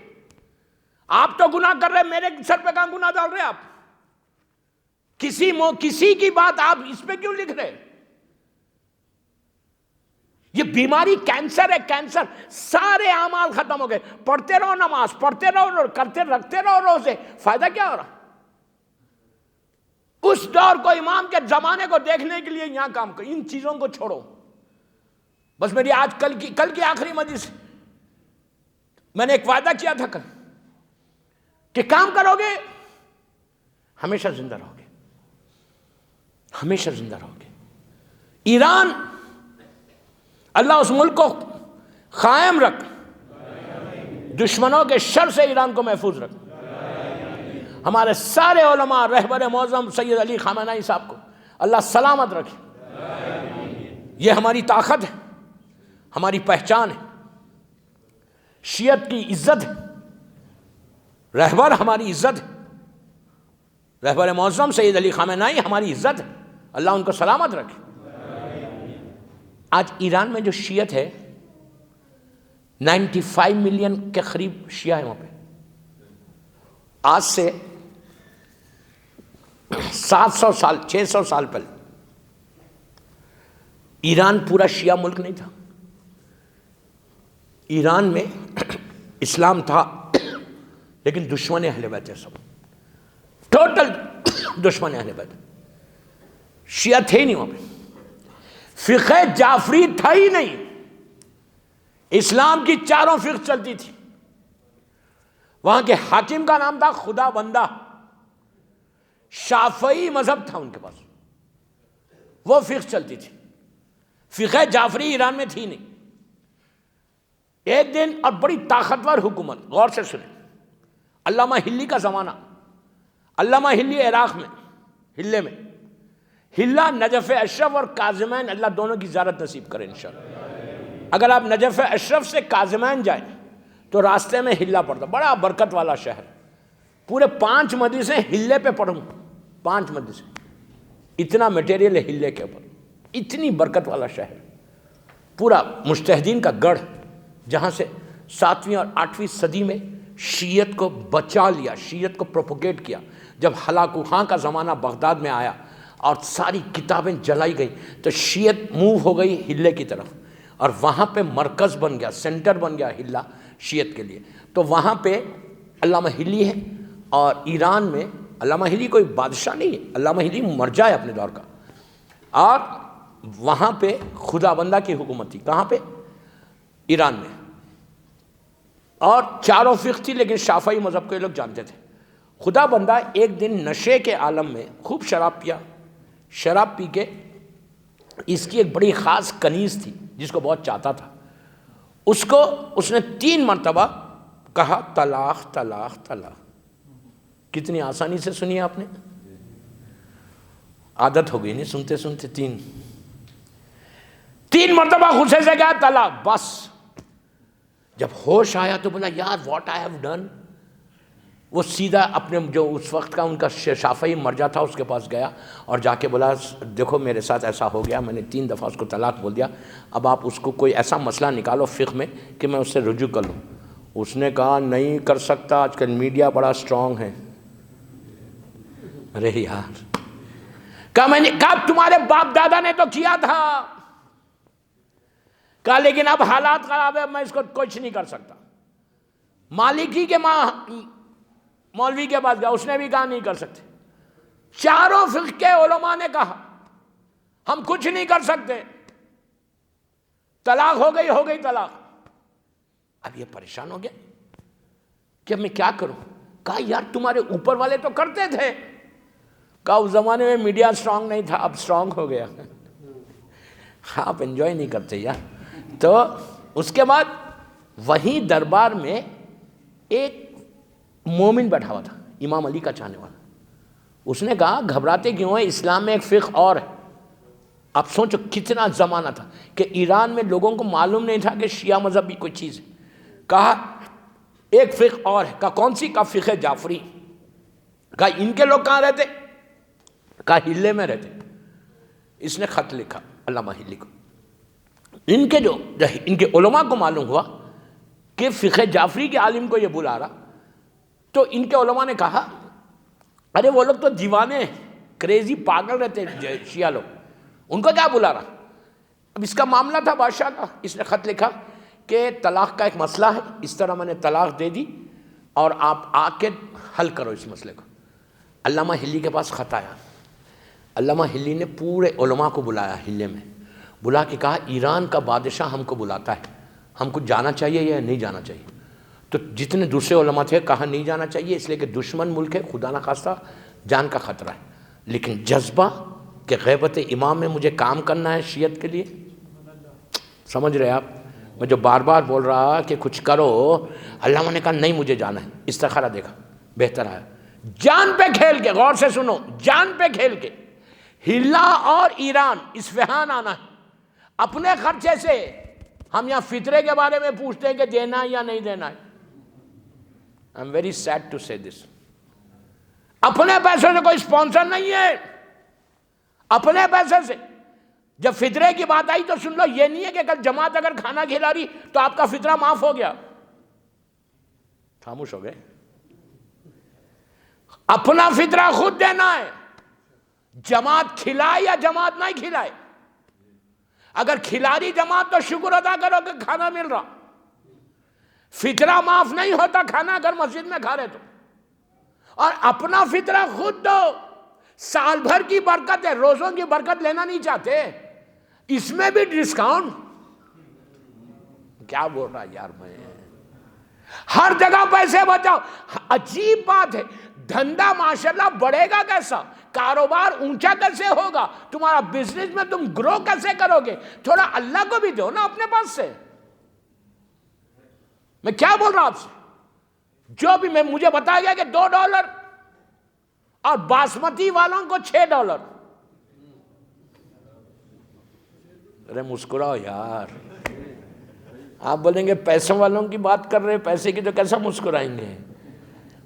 آپ تو گناہ کر رہے، میرے سر پہ کہاں گناہ ڈال رہے آپ؟ کسی کی بات آپ اس پہ کیوں لکھ رہے؟ یہ بیماری کینسر ہے، کینسر۔ سارے اعمال ختم ہو گئے، پڑھتے رہو نماز، پڑھتے رہو، کرتے رکھتے رہو روزے، فائدہ کیا ہو رہا؟ اس دور کو، امام کے زمانے کو دیکھنے کے لیے یہاں کام کرو، ان چیزوں کو چھوڑو۔ بس میری آج کل کی آخری مجلس، میں نے ایک وعدہ کیا تھا کل کہ کام کرو گے ہمیشہ زندہ رہو گے، ہمیشہ زندہ رہو گے۔ ایران، اللہ اس ملک کو قائم رکھ، دشمنوں کے شر سے ایران کو محفوظ رکھ۔ ہمارے سارے علماء، رہبر معظم سید علی خامنہئی صاحب کو اللہ سلامت رکھے۔ یہ ہماری طاقت ہے، ہماری پہچان ہے، شیعت کی عزت ہے، رہبر ہماری عزت ہے، رہبر معظم سید علی خامنہئی ہماری عزت ہے، اللہ ان کو سلامت رکھے۔ آج ایران میں جو شیعت ہے 95 ملین کے قریب شیعہ ہے وہاں پہ۔ آج سے 700 سال 600 سال پہلے ایران پورا شیعہ ملک نہیں تھا۔ ایران میں اسلام تھا لیکن دشمن اہل بیت تھے، سب ٹوٹل دشمن اہل بیت، شیعہ تھے ہی نہیں وہاں پہ، فقہ جعفری تھا ہی نہیں۔ اسلام کی چاروں فقہ چلتی تھی، وہاں کے حاکم کا نام تھا خدا بندہ، شافعی مذہب تھا ان کے پاس، وہ فقہ چلتی تھی، فقہ جعفری ایران میں تھی نہیں۔ ایک دن، اور بڑی طاقتور حکومت، غور سے سنیں، علامہ ہلی کا زمانہ، علامہ ہلی عراق میں، ہلے میں، ہلا نجف اشرف اور کاظمین، اللہ دونوں کی زیارت نصیب کرے انشاءاللہ۔ اگر آپ نجف اشرف سے کاظمین جائیں تو راستے میں ہلا پڑتا، بڑا برکت والا شہر، پورے 5 مدرسے ہلے پہ پڑھوں، 5 مدرسے، اتنا میٹیریل ہے ہلے کے اوپر، اتنی برکت والا شہر، پورا مجتہدین کا گڑھ، جہاں سے 7ویں اور 8ویں صدی میں شیعت کو بچا لیا، شیعت کو پروپوگیٹ کیا۔ جب ہلاکو خان کا زمانہ بغداد میں آیا اور ساری کتابیں جلائی گئی تو شیعت موو ہو گئی ہلے کی طرف، اور وہاں پہ مرکز بن گیا، سینٹر بن گیا ہلا شیعت کے لیے۔ تو وہاں پہ علامہ ہلی ہے، اور ایران میں علامہ ہلی کوئی بادشاہ نہیں ہے، علامہ ہلی مرجع ہے اپنے دور کا، اور وہاں پہ خدا بندہ کی حکومت تھی۔ کہاں پہ؟ ایران میں، اور چاروں فقہ تھی، لیکن شافعی مذہب کو یہ لوگ جانتے تھے۔ خدا بندہ ایک دن نشے کے عالم میں خوب شراب پیا، شراب پی کے اس کی ایک بڑی خاص کنیز تھی جس کو بہت چاہتا تھا، اس نے 3 مرتبہ کہا طلاق طلاق طلاق۔ کتنی آسانی سے سنی آپ نے، عادت ہو گئی نہیں سنتے سنتے، 3 مرتبہ غصے سے کہا طلاق، بس جب ہوش آیا تو بولا یار واٹ آئی ہیو ڈن۔ وہ سیدھا اپنے جو اس وقت کا ان کا شافعی مرجع تھا اس کے پاس گیا اور جا کے بولا دیکھو میرے ساتھ ایسا ہو گیا، میں نے 3 دفعہ اس کو طلاق بول دیا، اب آپ اس کو کوئی ایسا مسئلہ نکالو فقہ میں کہ میں اس سے رجوع کر لوں۔ اس نے کہا نہیں کر سکتا، آج کل میڈیا بڑا اسٹرانگ ہے۔ ارے یار، میں نے کہا تمہارے باپ دادا نے تو کیا تھا، کہا لیکن اب حالات خراب ہے، میں اس کو کچھ نہیں کر سکتا۔ مالکی کے مولوی کے پاس گیا، اس نے بھی کہا نہیں کر سکتے۔ چاروں فقہ کے علماء نے کہا ہم کچھ نہیں کر سکتے، طلاق ہو گئی طلاق۔ اب یہ پریشان ہو گیا کہ اب میں کیا کروں؟ کہا یار تمہارے اوپر والے تو کرتے تھے۔ کہا اس زمانے میں میڈیا اسٹرانگ نہیں تھا، اب اسٹرانگ ہو گیا، آپ انجوائے نہیں کرتے یار۔ تو اس کے بعد وہیں دربار میں ایک مومن بیٹھا ہوا تھا، امام علی کا چاہنے والا۔ اس نے کہا گھبراتے کیوں ہیں، اسلام میں ایک فقہ اور ہے۔ آپ سوچو کتنا زمانہ تھا کہ ایران میں لوگوں کو معلوم نہیں تھا کہ شیعہ مذہب بھی کوئی چیز ہے۔ کہا ایک فقہ اور ہے۔ کہا کون سی؟ کہا فقہ جعفری۔ کہا ان کے لوگ کہاں رہتے؟ کہا ہلے میں رہتے۔ اس نے خط لکھا علامہ ہلی کو، ان کے علماء کو معلوم ہوا کہ فقہ جعفری کے عالم کو یہ بلا رہا، تو ان کے علماء نے کہا ارے وہ لوگ تو دیوانے ہیں، کریزی پاگل رہتے شیعہ لوگ، ان کو کیا بلا رہا؟ اب اس کا معاملہ تھا بادشاہ کا۔ اس نے خط لکھا کہ طلاق کا ایک مسئلہ ہے، اس طرح میں نے طلاق دے دی اور آپ آ کے حل کرو اس مسئلے کو۔ علامہ ہلی کے پاس خط آیا، علامہ ہلی نے پورے علماء کو بلایا، ہلے میں بلا کے کہا ایران کا بادشاہ ہم کو بلاتا ہے، ہم کو جانا چاہیے یا نہیں جانا چاہیے؟ تو جتنے دوسرے علماء تھے کہا نہیں جانا چاہیے، اس لیے کہ دشمن ملک ہے، خدا نہ خواستہ جان کا خطرہ ہے، لیکن جذبہ کہ غیبت امام میں مجھے کام کرنا ہے شیعت کے لیے، سمجھ رہے آپ؟ میں جو بار بار بول رہا کہ کچھ کرو، علامہ نے کہا نہیں مجھے جانا ہے، استخارہ دیکھا بہتر آیا، جان پہ کھیل کے، غور سے سنو، جان پہ کھیل کے ہلا اور ایران اصفہان آنا ہے، اپنے خرچے سے۔ ہم یہاں فطرے کے بارے میں پوچھتے ہیں کہ دینا ہے یا نہیں دینا ہے۔ I am very sad to say this. اپنے پیسوں سے کوئی سپانسر نہیں ہے، اپنے پیسے سے۔ جب فطرے کی بات آئی تو سن لو، یہ نہیں ہے کہ کل جماعت اگر کھانا کھلا رہی تو آپ کا فطرہ معاف ہو گیا، خاموش ہو گئے۔ اپنا فطرہ خود دینا ہے، جماعت کھلائے یا جماعت نہیں کھلائے۔ اگر کھلا رہی جماعت تو شکر ادا کرو کہ کھانا مل رہا، فطرہ معاف نہیں ہوتا کھانا اگر مسجد میں کھا رہے تو۔ اور اپنا فطرہ خود دو، سال بھر کی برکت ہے، روزوں کی برکت لینا نہیں چاہتے، اس میں بھی ڈسکاؤنٹ۔ کیا بول رہا یار میں، ہر جگہ پیسے بچاؤ۔ عجیب بات ہے، دھندا ماشاءاللہ بڑھے گا کیسا، کاروبار اونچا کیسے ہوگا، تمہارا بزنس میں تم گرو کیسے کرو گے؟ تھوڑا اللہ کو بھی دو نا اپنے پاس سے۔ میں کیا بول رہا ہوں آپ سے، جو بھی مجھے بتایا گیا کہ $2 اور باسمتی والوں کو $6۔ ارے مسکراؤ یار، آپ بولیں گے پیسوں والوں کی بات کر رہے، پیسے کی تو کیسا مسکرائیں گے؟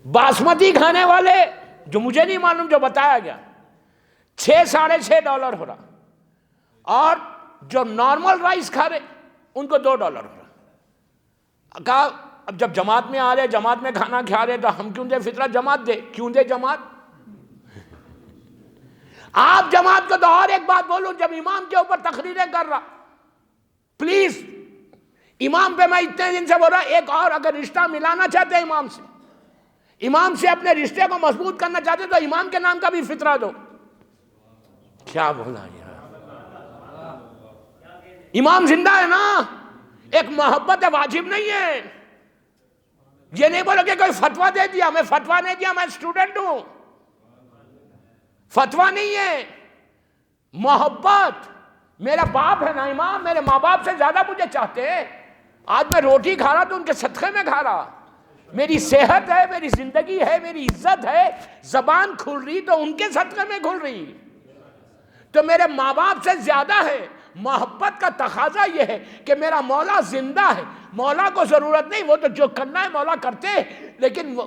باسمتی کھانے والے جو مجھے نہیں معلوم، جو بتایا گیا $6.5 ہو رہا، اور جو نارمل رائس کھا رہے ان کو $2 ہو رہا۔ کہا اب جب جماعت میں آ رہے، جماعت میں کھانا کھا رہے، تو ہم کیوں دے فطرہ؟ جماعت دے، کیوں دے جماعت؟ آپ جماعت کو تو اور ایک بات بولوں، جب امام کے اوپر تقریریں کر رہا، پلیز امام پہ میں اتنے دن سے بول رہا، ایک اور اگر رشتہ ملانا چاہتے ہیں امام سے اپنے رشتے کو مضبوط کرنا چاہتے تو امام کے نام کا بھی فطرہ دو۔ کیا بولا یار؟ امام زندہ ہے نا، ایک محبت واجب نہیں ہے۔ یہ نہیں بولو کہ کوئی فتویٰ دے دیا، میں فتویٰ نہیں دیا، میں اسٹوڈنٹ ہوں، فتویٰ نہیں ہے، محبت۔ میرا باپ ہے نا امام، میرے ماں باپ سے زیادہ مجھے چاہتے ہیں۔ آج میں روٹی کھا رہا تو ان کے صدقے میں کھا رہا، میری صحت ہے، میری زندگی ہے، میری عزت ہے، زبان کھل رہی تو ان کے صدقے میں کھل رہی، تو میرے ماں باپ سے زیادہ ہے۔ محبت کا تقاضا یہ ہے کہ میرا مولا زندہ ہے، مولا کو ضرورت نہیں، وہ تو جو کرنا ہے مولا کرتے ہیں، لیکن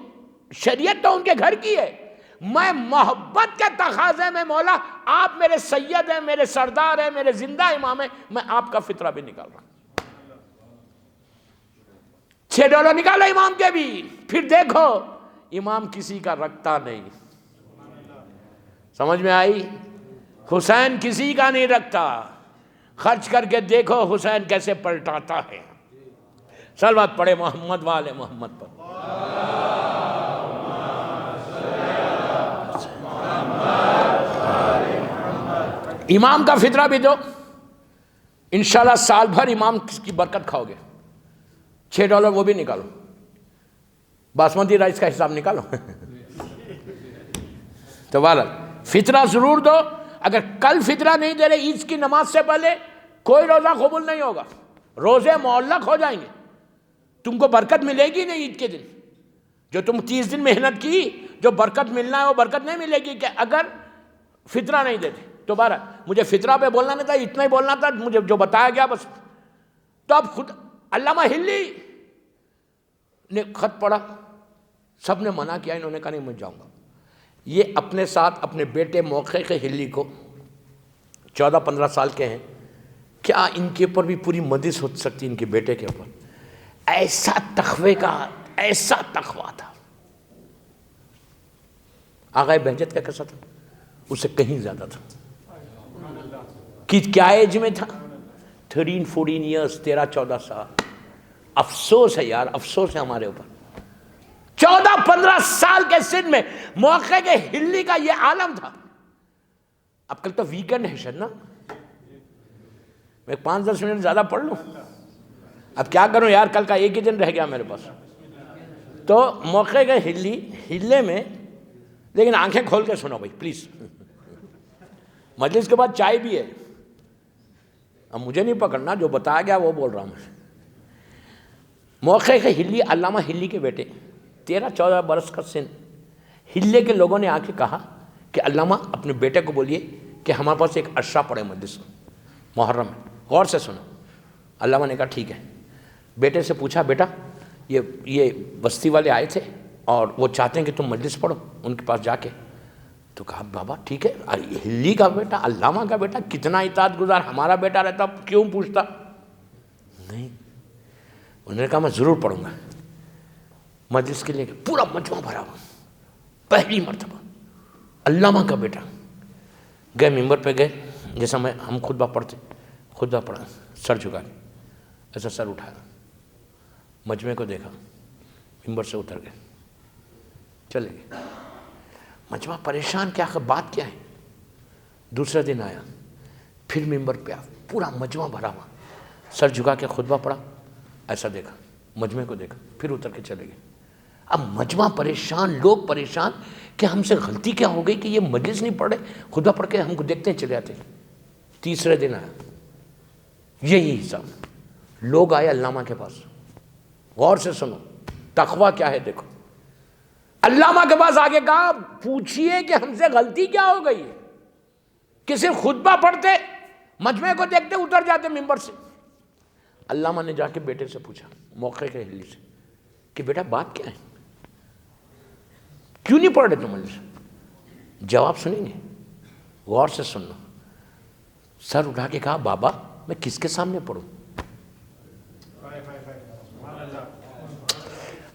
شریعت تو ان کے گھر کی ہے۔ میں محبت کے تقاضے میں مولا آپ میرے سید ہیں، میرے سردار ہیں، میرے زندہ امام ہیں، میں آپ کا فطرہ بھی نکال رہا ہوں۔ $6 نکالو امام کے بھی، پھر دیکھو امام کسی کا رکھتا نہیں۔ سمجھ میں آئی؟ حسین کسی کا نہیں رکھتا، خرچ کر کے دیکھو حسین کیسے پلٹاتا ہے۔ صلوات پڑھے محمد والے محمد پر۔ امام کا فطرہ بھی دو، انشاءاللہ سال بھر امام کی برکت کھاؤ گے۔ $6 وہ بھی نکالو، باسمتی رائس کا حساب نکالو۔ تو بہرحال فطرہ ضرور دو۔ اگر کل فطرہ نہیں دے رہے عید کی نماز سے پہلے، کوئی روزہ قبول نہیں ہوگا، روزے معلق ہو جائیں گے، تم کو برکت ملے گی نہیں عید کے دن۔ جو تم 30 دن محنت کی، جو برکت ملنا ہے وہ برکت نہیں ملے گی کہ اگر فطرہ نہیں دیتے۔ تو بہرحال مجھے فطرہ پہ بولنا نہیں تھا، اتنا ہی بولنا تھا، مجھے جو بتایا گیا بس۔ تو اب خود علامہ ہلی نے خط پڑھا، سب نے منع کیا، انہوں نے کہا نہیں میں جاؤں گا۔ یہ اپنے ساتھ اپنے بیٹے موقع کے ہلی کو 14-15 سال کے ہیں، کیا ان کے اوپر بھی پوری مجلس ہو سکتی ان کے بیٹے کے اوپر؟ ایسا تقوی کا، ایسا تقوی تھا۔ آغا بہجت کا کیسا تھا؟ اس سے کہیں زیادہ تھا۔ کیا ایج میں تھا؟ 13-14 ایئرز، 13-14 سال۔ افسوس ہے یار، افسوس ہے ہمارے اوپر۔ 14-15 سال کے سن میں موقع کے ہلی کا یہ عالم تھا۔ اب کل تو ویکنڈ ہے شاید نا، میں 5-10 منٹ زیادہ پڑھ لوں، اب کیا کروں یار، کل کا ایک ہی دن رہ گیا میرے پاس۔ تو موقع کے ہلے میں، لیکن آنکھیں کھول کے سنو بھائی پلیز، مجلس کے بعد چائے بھی ہے، اب مجھے نہیں پکڑنا، جو بتایا گیا وہ بول رہا ہوں میں۔ موقع کے ہلی، علامہ ہلی کے بیٹے، 13-14 برس کا سن، ہلے کے لوگوں نے آ کے کہا کہ علامہ اپنے بیٹے کو بولیے کہ ہمارے پاس ایک عشرہ پڑے مجلس محرم ہے، غور سے سنو۔ علامہ نے کہا ٹھیک ہے۔ بیٹے سے پوچھا بیٹا یہ بستی والے آئے تھے اور وہ چاہتے ہیں کہ تم مجلس پڑھو ان کے پاس جا کے۔ تو کہا بابا ٹھیک ہے، ہلی کا بیٹا، علامہ کا بیٹا، کتنا اطاعت گزار، ہمارا بیٹا رہتا کیوں پوچھتا؟ نہیں، انہوں نے کہا میں ضرور پڑھوں گا۔ مجلس کے لیے پورا مجمع بھرا ہوا، پہلی مرتبہ علامہ کا بیٹا۔ گئے ممبر پہ گئے، جیسا ہم خطبہ پڑھتے، خطبہ پڑھا، سر جھکا کے ایسا سر اٹھایا، مجمع کو دیکھا، ممبر سے اتر گئے، چلے گئے۔ مجمع پریشان، کیا بات کیا ہے؟ دوسرے دن آیا، پھر ممبر پہ آیا، پورا مجمع بھرا ہوا، سر جھکا کے خطبہ پڑھا، ایسا دیکھا، مجمع کو دیکھا، پھر اتر کے چلے گئے۔ اب مجمع پریشان، لوگ پریشان کہ ہم سے غلطی کیا ہو گئی کہ یہ مجلس نہیں پڑھ رہے، خطبہ پڑھ کے ہم کو دیکھتے ہیں چلے جاتے ہیں۔ تیسرے دن آیا، یہی حساب، لوگ آئے علامہ کے پاس، غور سے سنو، تقویٰ کیا ہے دیکھو۔ علامہ کے پاس آگے کہا پوچھئے کہ ہم سے غلطی کیا ہو گئی ہے کہ صرف خطبہ پڑھتے مجمع کو دیکھتے اتر جاتے ممبر سے. علامہ نے جا کے بیٹے سے پوچھا موقع کے ہلی سے کہ بیٹا بات کیا ہے, کیوں نہیں پڑھ رہے تم مجلس؟ جواب سنیں گے, غور سے سننا. سر اٹھا کے کہا بابا میں کس کے سامنے پڑھوں؟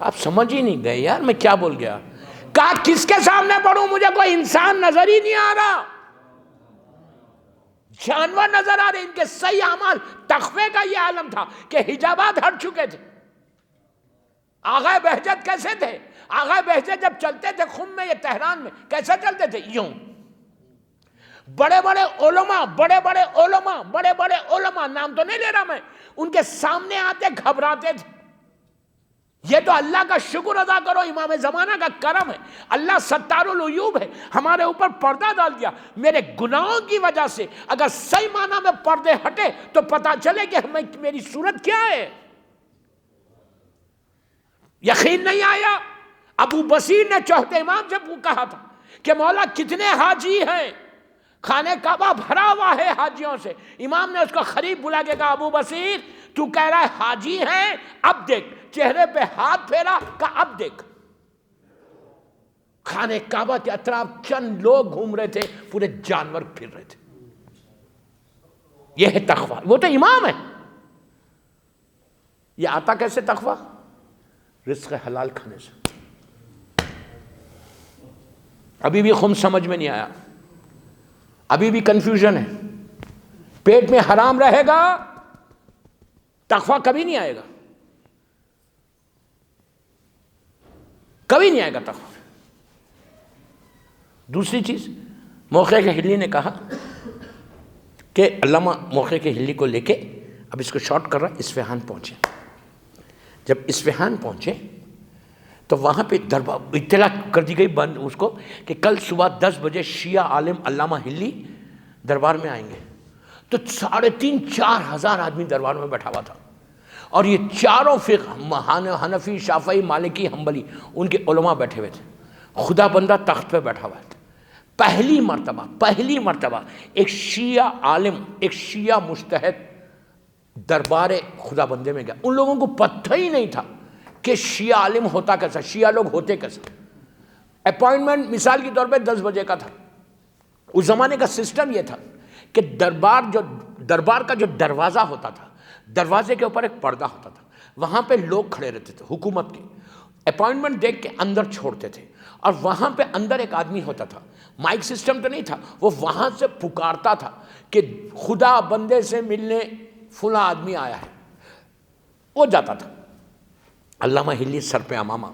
آپ سمجھ ہی نہیں گئے یار میں کیا بول گیا. کہا کس کے سامنے پڑھوں, مجھے کوئی انسان نظر ہی نہیں آ رہا, جانور نظر آ رہے. ان کے صحیح اعمال, تخفے کا یہ عالم تھا کہ حجابات ہٹ چکے تھے. آغا بہجت کیسے تھے؟ آغا بہجت جب چلتے تھے خم میں, یہ تہران میں, کیسے چلتے تھے؟ یوں. بڑے بڑے علماء, نام تو نہیں لے رہا میں, ان کے سامنے آتے گھبراتے تھے. یہ تو اللہ کا شکر ادا کرو, امام زمانہ کا کرم ہے. اللہ ستار العیوب ہے, ہمارے اوپر پردہ ڈال دیا. میرے گناہوں کی وجہ سے اگر صحیح معنی میں پردے ہٹے تو پتا چلے کہ میری صورت کیا ہے. یقین نہیں آیا. ابو بصیر نے چوتھے امام سے کہا تھا کہ مولا کتنے حاجی ہیں, خانہ کعبہ بھرا ہوا ہے حاجیوں سے. امام نے اس کو قریب بلا کے کہا ابو بصیر تو کہہ رہا ہے حاجی ہیں, اب دیکھ. چہرے پہ ہاتھ پھیرا, کہا اب دیکھ. خانہ کعبہ کے اطراف چند لوگ گھوم رہے تھے, پورے جانور پھر رہے تھے. یہ ہے تقویٰ. وہ تو امام ہے. یہ آتا کیسے تقویٰ؟ رزق حلال کھانے سے. ابھی بھی خم سمجھ میں نہیں آیا, ابھی بھی کنفیوژن ہے. پیٹ میں حرام رہے گا تقویٰ کبھی نہیں آئے گا, کبھی نہیں آئے گا تقویٰ. دوسری چیز, موقع کے ہلی نے کہا کہ علامہ موقع کے ہلی کو لے کے, اب اس کو شارٹ کر رہا, اصفہان پہنچے. جب اصفہان پہنچے تو وہاں پہ دربار اطلاع کر دی گئی بند اس کو کہ کل صبح 10 بجے شیعہ عالم علامہ ہلی دربار میں آئیں گے. تو 3,500-4 ہزار آدمی دربار میں بیٹھا ہوا تھا, اور یہ چاروں فقہ حنفی شافعی مالکی حنبلی ان کے علماء بیٹھے ہوئے تھے. خدا بندہ تخت پہ بیٹھا ہوا ہے. پہلی مرتبہ ایک شیعہ عالم, ایک شیعہ مجتہد دربار خدا بندے میں گیا. ان لوگوں کو پتہ ہی نہیں تھا کہ شیعہ عالم ہوتا کیسا, شیعہ لوگ ہوتے کیسا. اپوائنٹمنٹ مثال کے طور پہ 10 بجے کا تھا. اس زمانے کا سسٹم یہ تھا کہ دربار کا جو دروازہ ہوتا تھا, دروازے کے اوپر ایک پردہ ہوتا تھا, وہاں پہ لوگ کھڑے رہتے تھے حکومت کے. اپوائنٹمنٹ دیکھ کے اندر چھوڑتے تھے, اور وہاں پہ اندر ایک آدمی ہوتا تھا. مائک سسٹم تو نہیں تھا, وہ وہاں سے پکارتا تھا کہ خدا بندے سے ملنے فلاں آدمی آیا ہے. وہ جاتا تھا. علامہ ہلی سر پہ امامہ.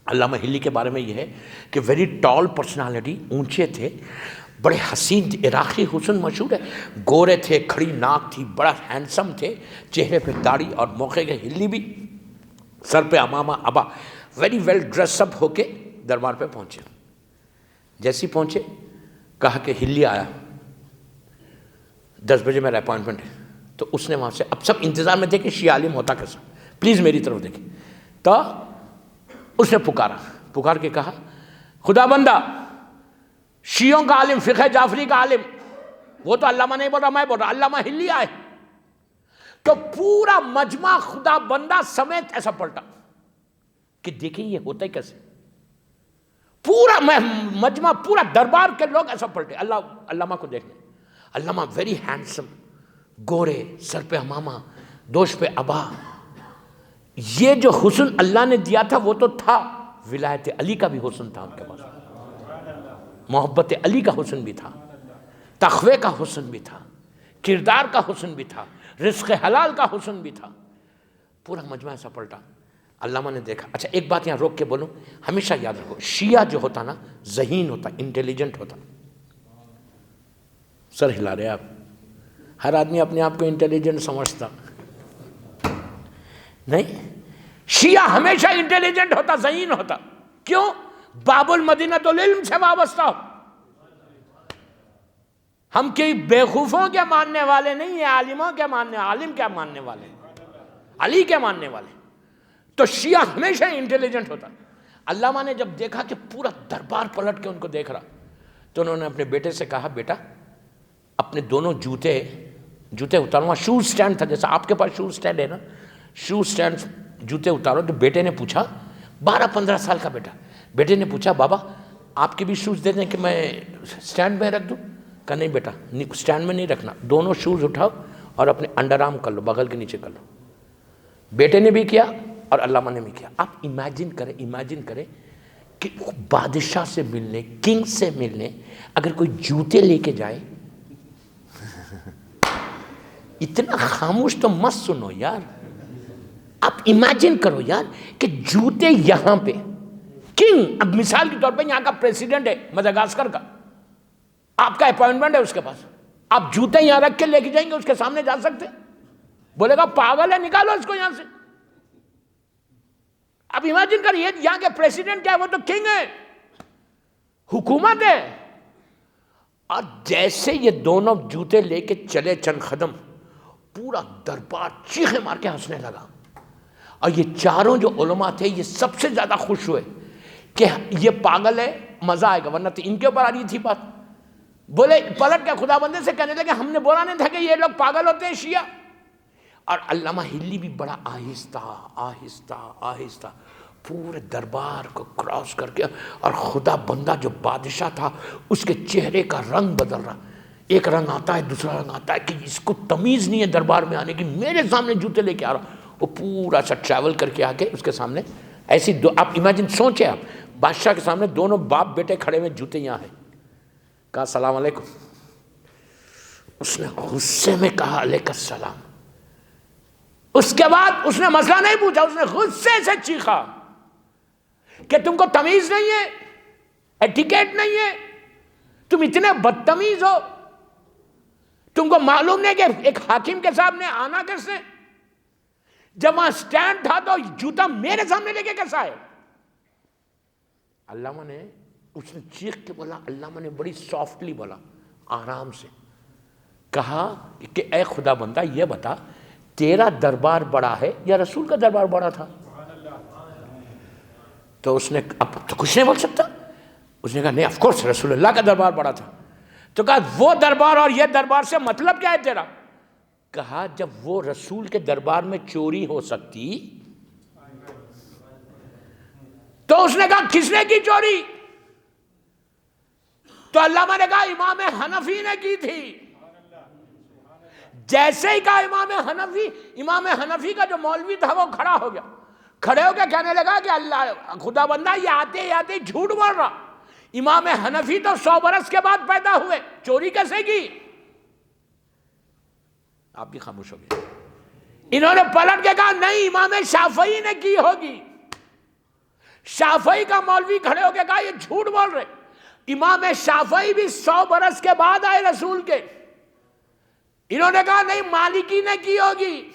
علامہ ہلی کے بارے میں یہ ہے کہ ویری ٹال پرسنالٹی, اونچے تھے, بڑے حسین, عراقی حسن مشہور ہے. گورے تھے, کھڑی ناک تھی, بڑا ہینڈسم تھے, چہرے پہ داڑھی, اور موقع کے ہلی بھی سر پہ امامہ ابا, ویری ویل ڈریس اپ ہو کے دربار پہ پہنچے. جیسے پہنچے کہا کہ ہلی آیا, 10 بجے میرا اپوائنٹمنٹ ہے. تو اس نے وہاں سے, اب سب انتظار میں تھے کہ شیعہ عالم ہوتا کیسا, پلیز میری طرف دیکھیں. تو اس نے پکار کے کہا خدا بندہ شیعوں کا عالم, فقہ جعفری کا عالم, وہ تو علامہ نہیں بول رہا, میں بول رہا, علامہ ہلی آئے. تو پورا مجمع خدا بندہ سمیت ایسا پلٹا کہ دیکھیں یہ ہوتا ہے کیسے. پورا مجمع, پورا دربار کے لوگ ایسا پلٹے علامہ کو دیکھنے. علامہ ویری ہینڈسم, گورے, سر پہ امامہ, دوش پہ ابا. یہ جو حسن اللہ نے دیا تھا وہ تو تھا, ولایت علی کا بھی حسن تھا ان کے پاس, محبت علی کا حسن بھی تھا, تقوی کا حسن بھی تھا, کردار کا حسن بھی تھا, رزق حلال کا حسن بھی تھا. پورا مجمع ایسا پلٹا. علامہ نے دیکھا. اچھا ایک بات یہاں روک کے بولوں, ہمیشہ یاد رکھو, شیعہ جو ہوتا نا ذہین ہوتا, انٹیلیجنٹ ہوتا. سر ہلا رہے آپ, ہر آدمی اپنے آپ کو انٹیلیجنٹ سمجھتا نہیں. شیعہ ہمیشہ انٹیلیجنٹ ہوتا, ذہین ہوتا. کیوں؟ باب المدینۃ العلم سے وابستہ ہو. ہم کوئی بیوقوفوں کے ماننے والے نہیں ہیں, عالموں کے ماننے, عالم کے ماننے والے, علی کے ماننے والے. تو شیعہ ہمیشہ انٹیلیجنٹ ہوتا. علامہ نے جب دیکھا کہ پورا دربار پلٹ کے ان کو دیکھ رہا تو انہوں نے اپنے بیٹے سے کہا بیٹا اپنے دونوں جوتے اتارو. وہاں شوز سٹینڈ تھا جیسا آپ کے پاس شوز سٹینڈ ہے نا, شوز سٹینڈ جوتے اتارو. تو بیٹے نے پوچھا 12-15 سال کا بیٹے نے پوچھا بابا آپ کے بھی شوز دے دیں کہ میں سٹینڈ میں رکھ دوں؟ کہا نہیں بیٹا سٹینڈ میں نہیں رکھنا, دونوں شوز اٹھاؤ اور اپنے انڈر آرم کر لو, بغل کے نیچے کر لو. بیٹے نے بھی کیا اور علامہ نے بھی کیا. آپ امیجن کریں کہ بادشاہ سے ملنے, کنگ سے ملنے اگر کوئی جوتے لے کے جائے, اتنا خاموش تو مت سنو یار. آپ امیجن کرو یار کہ جوتے یہاں پہ کنگ, اب مثال کے طور پہ یہاں کا پریسیڈنٹ ہے مدغاسکر کا, آپ کا اپوائنٹمنٹ ہے اس کے پاس, آپ جوتے یہاں رکھ کے لے کے جائیں گے, اس کے سامنے جا سکتے؟ بولے گا پاگل ہے, نکالو اس کو یہاں سے. اب امیجن کریے یہاں کے پریسیڈنٹ کیا ہے, وہ تو کنگ ہے, حکومت ہے. اور جیسے یہ دونوں جوتے لے کے چلے چند قدم, پورا دربار چیخے مار کے ہنسنے لگا. اور یہ چاروں جو علماء تھے یہ سب سے زیادہ خوش ہوئے کہ یہ پاگل ہے, مزہ آئے گا, ورنہ تو ان کے اوپر آ رہی تھی بات. بولے پلٹ کے خدا بندے سے کہنے لگے ہم نے بولا نہیں تھا کہ یہ لوگ پاگل ہوتے ہیں شیعہ. اور علامہ ہلی بھی بڑا آہستہ پورے دربار کو کراس کر کے, اور خدا بندہ جو بادشاہ تھا اس کے چہرے کا رنگ بدل رہا, ایک رنگ آتا ہے دوسرا رنگ آتا ہے کہ اس کو تمیز نہیں ہے دربار میں آنے کی, میرے سامنے جوتے لے کے آ رہا. وہ پورا سا ٹریول کر کے آ کے اس کے سامنے ایسی آپ امیجن سوچیں, آپ بادشاہ کے سامنے دونوں باپ بیٹے کھڑے ہوئے, جوتے یہاں ہیں. کہا السلام علیکم. اس نے غصے میں کہا علیک السلام. اس کے بعد اس نے مسئلہ نہیں پوچھا, اس نے غصے سے چیخا کہ تم کو تمیز نہیں ہے, ایٹیکیٹ نہیں ہے, تم اتنے بدتمیز ہو, تم کو معلوم نہیں کہ ایک حاکم کے سامنے آنا کیسے, جب وہاں سٹینڈ تھا تو جوتا میرے سامنے لے کے کیسا ہے. علامہ نے, اس نے چیخ کے بولا, علامہ نے بڑی سافٹلی بولا, آرام سے کہا کہ اے خدا بندہ یہ بتا تیرا دربار بڑا ہے یا رسول کا دربار بڑا تھا؟ تو اس نے, اب تو کچھ نہیں بول سکتا, اس نے کہا نہیں آف کورس رسول اللہ کا دربار بڑا تھا. تو کہا وہ دربار اور یہ دربار سے مطلب کیا ہے تیرا؟ کہا جب وہ رسول کے دربار میں چوری ہو سکتی تو اس نے کہا کس نے کی چوری؟ تو علامہ نے کہا امام حنفی نے کی تھی. جیسے ہی کہا امام حنفی کا جو مولوی تھا وہ کھڑا ہو گیا, کھڑے ہو کے کہنے لگا کہ اللہ خدا بندہ یہ آتے آتے جھوٹ بول رہا, امام حنفی تو 100 برس کے بعد پیدا ہوئے, چوری کیسے کی؟ آپ بھی خاموش ہو گئے. انہوں نے پلٹ کے کہا نہیں امام شافعی نے کی ہوگی. شافعی کا مولوی کھڑے ہو کے کہا یہ جھوٹ بول رہے, امام شافعی بھی 100 برس کے بعد آئے رسول کے. انہوں نے کہا نہیں مالکی نے کی ہوگی,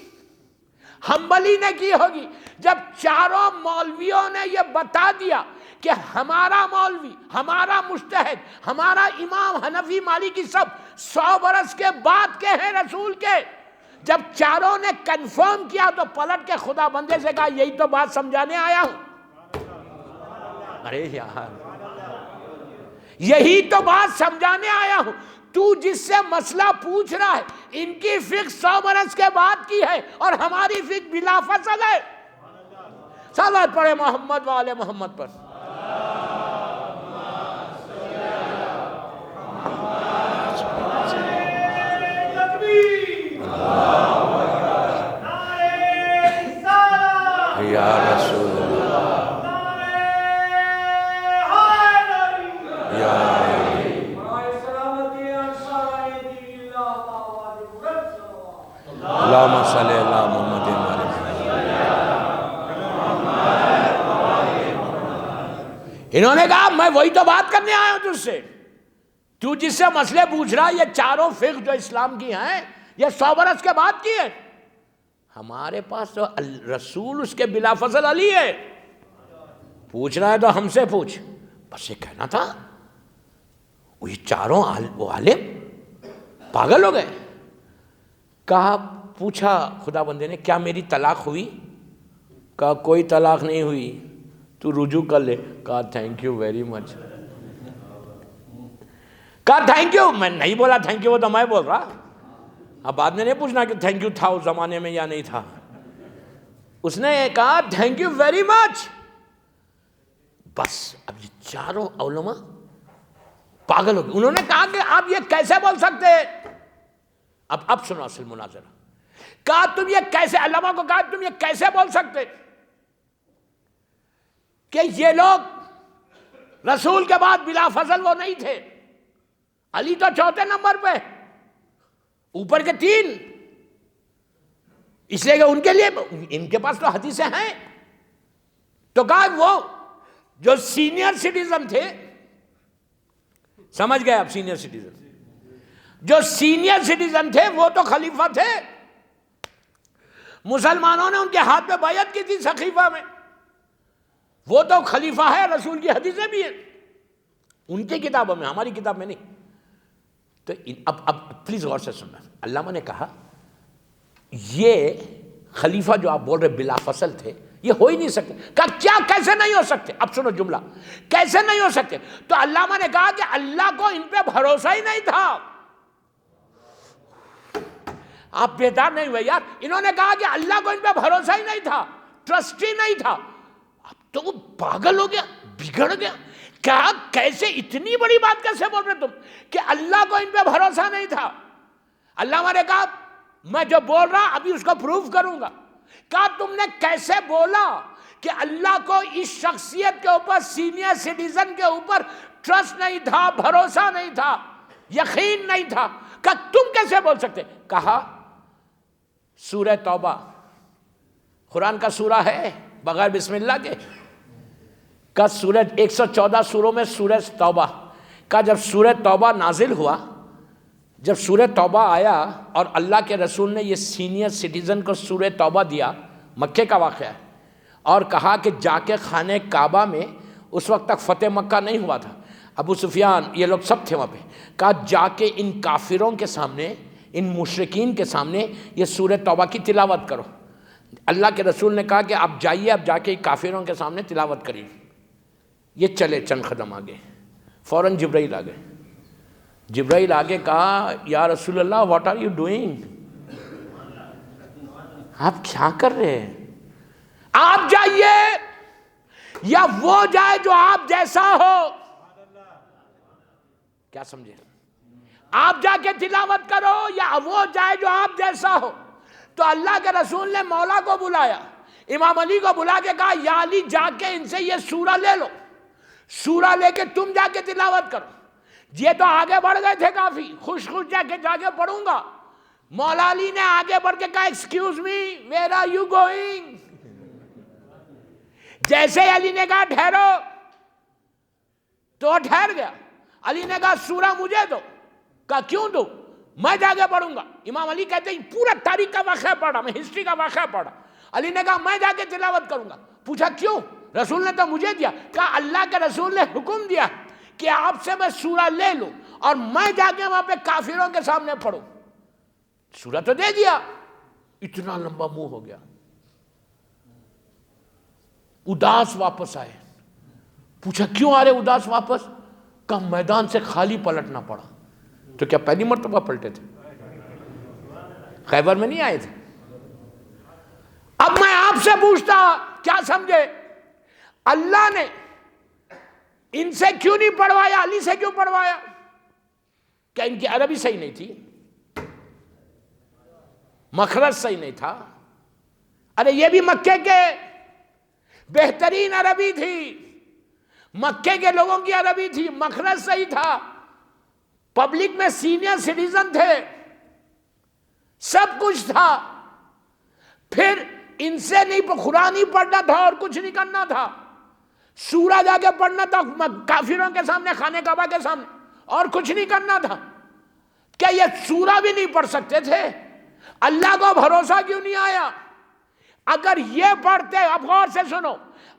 حنبلی نے کی ہوگی. جب چاروں مولویوں نے یہ بتا دیا کہ ہمارا مولوی, ہمارا مجتہد, ہمارا امام حنفی مالکی سب 100 برس کے بعد کے ہیں رسول کے, جب چاروں نے کنفرم کیا تو پلٹ کے خدا بندے سے کہا یہی تو بات سمجھانے آیا ہوں. ارے یار یہی تو بات سمجھانے آیا ہوں, تو جس سے مسئلہ پوچھ رہا ہے ان کی فقہ 100 برس کے بعد کی ہے اور ہماری فقہ بلا فصل ہے. صلوات پڑھے محمد و آل محمد پر. یا رسول اللہ اللہم صلی اللہ محمد انہوں نے کہا میں وہی تو بات کرنے آیا ہوں تجھ سے, تو جس سے مسئلے پوچھ رہا یہ چاروں فقہ جو اسلام کی ہیں یہ 100 برس کے بعد کی ہے, ہمارے پاس تو رسول اس کے بلا فضل علی ہے, پوچھ رہا ہے تو ہم سے پوچھ. بس یہ کہنا تھا, وہ یہ چاروں وہ عالم پاگل ہو گئے. کہا پوچھا خدا بندے نے کیا میری طلاق ہوئی؟ کہا کوئی طلاق نہیں ہوئی. تو رجوع کر لے. کہا تھینک یو ویری مچ. کہا تھینک یو. میں نہیں بولا تھینک یو, وہ تو میں بول رہا. اب بعد میں نہیں پوچھنا کہ تھینک یو تھا اس زمانے میں یا نہیں تھا. اس نے کہا تھینک یو ویری مچ. بس اب یہ چاروں علماء پاگل ہو گئے. انہوں نے کہا کہ آپ یہ کیسے بول سکتے. اب سنو اصل مناظرہ. کہا تم یہ کیسے, علماء کو کہا تم یہ کیسے بول سکتے کہ یہ لوگ رسول کے بعد بلا فضل وہ نہیں تھے. علی تو چوتھے نمبر پہ, اوپر کے 3, اس لیے کہ ان کے لیے ان کے پاس تو حدیثیں ہیں. تو کہا وہ جو سینئر سٹیزن تھے, سمجھ گئے آپ, سینئر سٹیزن, جو سینئر سٹیزن تھے وہ تو خلیفہ تھے. مسلمانوں نے ان کے ہاتھ میں بیعت کی تھی سقیفہ میں, وہ تو خلیفہ ہے, رسول کی حدیثیں بھی ہیں ان کی کتابوں میں, ہماری کتاب میں نہیں. تو اب پلیز غور سے سننا. علامہ نے کہا یہ خلیفہ جو آپ بول رہے بلا فصل تھے, یہ ہو ہی نہیں سکتے. کہا کیا, کیسے نہیں ہو سکتے؟ اب سنو جملہ, کیسے نہیں ہو سکتے؟ تو علامہ نے کہا کہ اللہ کو ان پہ بھروسہ ہی نہیں تھا. آپ بیدار نہیں ہوئے یار. انہوں نے کہا کہ اللہ کو ان پہ بھروسہ ہی نہیں تھا, ٹرسٹ ہی نہیں تھا. اب تو وہ پاگل ہو گیا, بگڑ گیا. کہا کیسے, اتنی بڑی بات کیسے بول رہے تم کہ اللہ کو ان پہ بھروسہ نہیں تھا؟ علامہ نے کہا میں جو بول رہا ابھی اس کو پروف کروں گا. کہا تم نے کیسے بولا کہ اللہ کو اس شخصیت کے اوپر, سینئر سٹیزن کے اوپر ٹرسٹ نہیں تھا, بھروسہ نہیں تھا, یقین نہیں تھا؟ کہا تم کیسے بول سکتے؟ کہا سورہ توبہ قرآن کا سورہ ہے بغیر بسم اللہ کے. کا سورہ 114 سوروں میں سورہ توبہ کا, جب سورہ توبہ نازل ہوا, جب سورہ توبہ آیا اور اللہ کے رسول نے یہ سینئر سٹیزن کو سورہ توبہ دیا, مکے کا واقعہ ہے, اور کہا کہ جا کے خانہ کعبہ میں, اس وقت تک فتح مکہ نہیں ہوا تھا, ابو سفیان یہ لوگ سب تھے وہاں پہ, کہا جا کے ان کافروں کے سامنے, ان مشرکین کے سامنے یہ سورہ توبہ کی تلاوت کرو. اللہ کے رسول نے کہا کہ آپ جائیے, اب جا کے کافروں کے سامنے تلاوت کریے. یہ چلے چند قدم آگے, فوراً جبرائیل آ گئے. جبرائیل آگے کہا یا رسول اللہ واٹ آر یو ڈوئنگ, آپ کیا کر رہے ہیں؟ آپ جائیے یا وہ جائے جو آپ جیسا ہو. کیا سمجھے؟ آپ جا کے تلاوت کرو یا وہ جائے جو آپ جیسا ہو. تو اللہ کے رسول نے مولا کو بلایا, امام علی کو بلا کے کہا یا علی جا کے ان سے یہ سورہ لے لو, سورہ لے کے تم جا کے تلاوت کرو. یہ تو آگے بڑھ گئے تھے کافی, خوش جا کے پڑھوں گا. مولا علی نے آگے بڑھ کے کہا excuse me where are you going. جیسے علی نے کہا ٹھہرو تو ٹھہر گیا. علی نے کہا سورہ مجھے دو. کہا کیوں دو, میں جا کے پڑھوں گا. امام علی کہتے ہیں پورا تاریخ کا واقعہ پڑھا, میں ہسٹری کا واقعہ پڑھا. علی نے کہا میں جا کے تلاوت کروں گا. پوچھا کیوں؟ رسول نے تو مجھے دیا. کہا اللہ کے رسول نے حکم دیا کہ آپ سے میں سورہ لے لوں اور میں جا کے وہاں پہ کافروں کے سامنے پڑھوں. سورہ تو دے دیا. اتنا لمبا منہ ہو گیا, اداس واپس آئے. پوچھا کیوں آ رہے اداس واپس؟ کہا میدان سے خالی پلٹنا پڑا. تو کیا پہلی مرتبہ پلٹے تھے؟ خیبر میں نہیں آئے تھے. اب میں آپ سے پوچھتا, کیا سمجھے, اللہ نے ان سے کیوں نہیں پڑھوایا, علی سے کیوں پڑھوایا؟ کیا ان کی عربی صحیح نہیں تھی؟ مخرج صحیح نہیں تھا؟ ارے یہ بھی مکے کے بہترین عربی تھی, مکے کے لوگوں کی عربی تھی, مخرج صحیح تھا, پبلک میں سینئر سٹیزن تھے, سب کچھ تھا. پھر ان سے نہیں قرآن ہی پڑھنا تھا اور کچھ نہیں کرنا تھا, سورہ جا کے پڑھنا تھا کافروں کے سامنے, خانہ کعبہ کے سامنے, اور کچھ نہیں کرنا تھا. کیا یہ سورہ بھی نہیں پڑھ سکتے تھے؟ اللہ کو بھروسہ کیوں نہیں آیا؟ اگر یہ پڑھتے, اب غور سے سنو,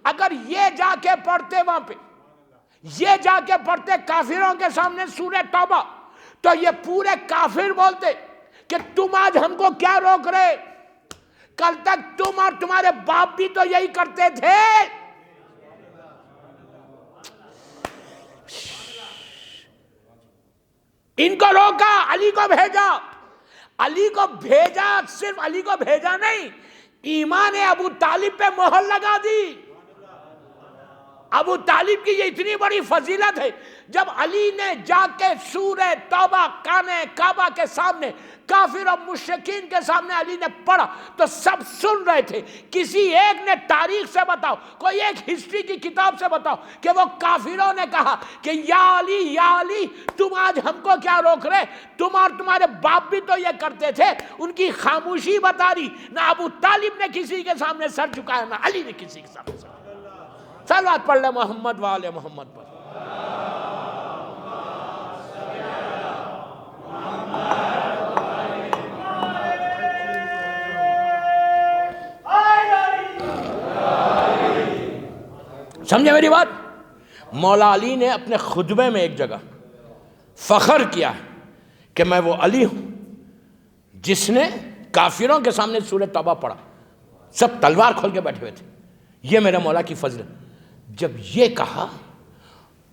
اگر یہ جا کے پڑھتے وہاں پہ, یہ جا کے پڑھتے کافروں کے سامنے سورہ توبہ, تو یہ پورے کافر بولتے کہ تم آج ہم کو کیا روک رہے, کل تک تم اور تمہارے باپ بھی تو یہی کرتے تھے. ان کو روکا، علی کو بھیجا، علی کو بھیجا، صرف علی کو بھیجا نہیں، ایمان ابو طالب پہ مہر لگا دی۔ ابو طالب کی یہ اتنی بڑی فضیلت ہے، جب علی نے جا کے سورہ توبہ خانہ کعبہ کے سامنے کافر اور مشرکین کے سامنے علی نے پڑھا تو سب سن رہے تھے۔ کسی ایک نے تاریخ سے بتاؤ، کوئی ایک ہسٹری کی کتاب سے بتاؤ کہ وہ کافروں نے کہا کہ یا علی تم آج ہم کو کیا روک رہے، تم اور تمہارے باپ بھی تو یہ کرتے تھے۔ ان کی خاموشی بتا رہی، نہ ابو طالب نے کسی کے سامنے سر جھکایا، نہ علی نے کسی کے سامنے سر۔ صلوات پڑھ لے محمد وآل محمد پر۔ سمجھے میری بات؟ مولا علی نے اپنے خطبے میں ایک جگہ فخر کیا ہے کہ میں وہ علی ہوں جس نے کافروں کے سامنے سورہ توبہ پڑھا، سب تلوار کھول کے بیٹھے ہوئے تھے، یہ میرے مولا کی فضل۔ جب یہ کہا،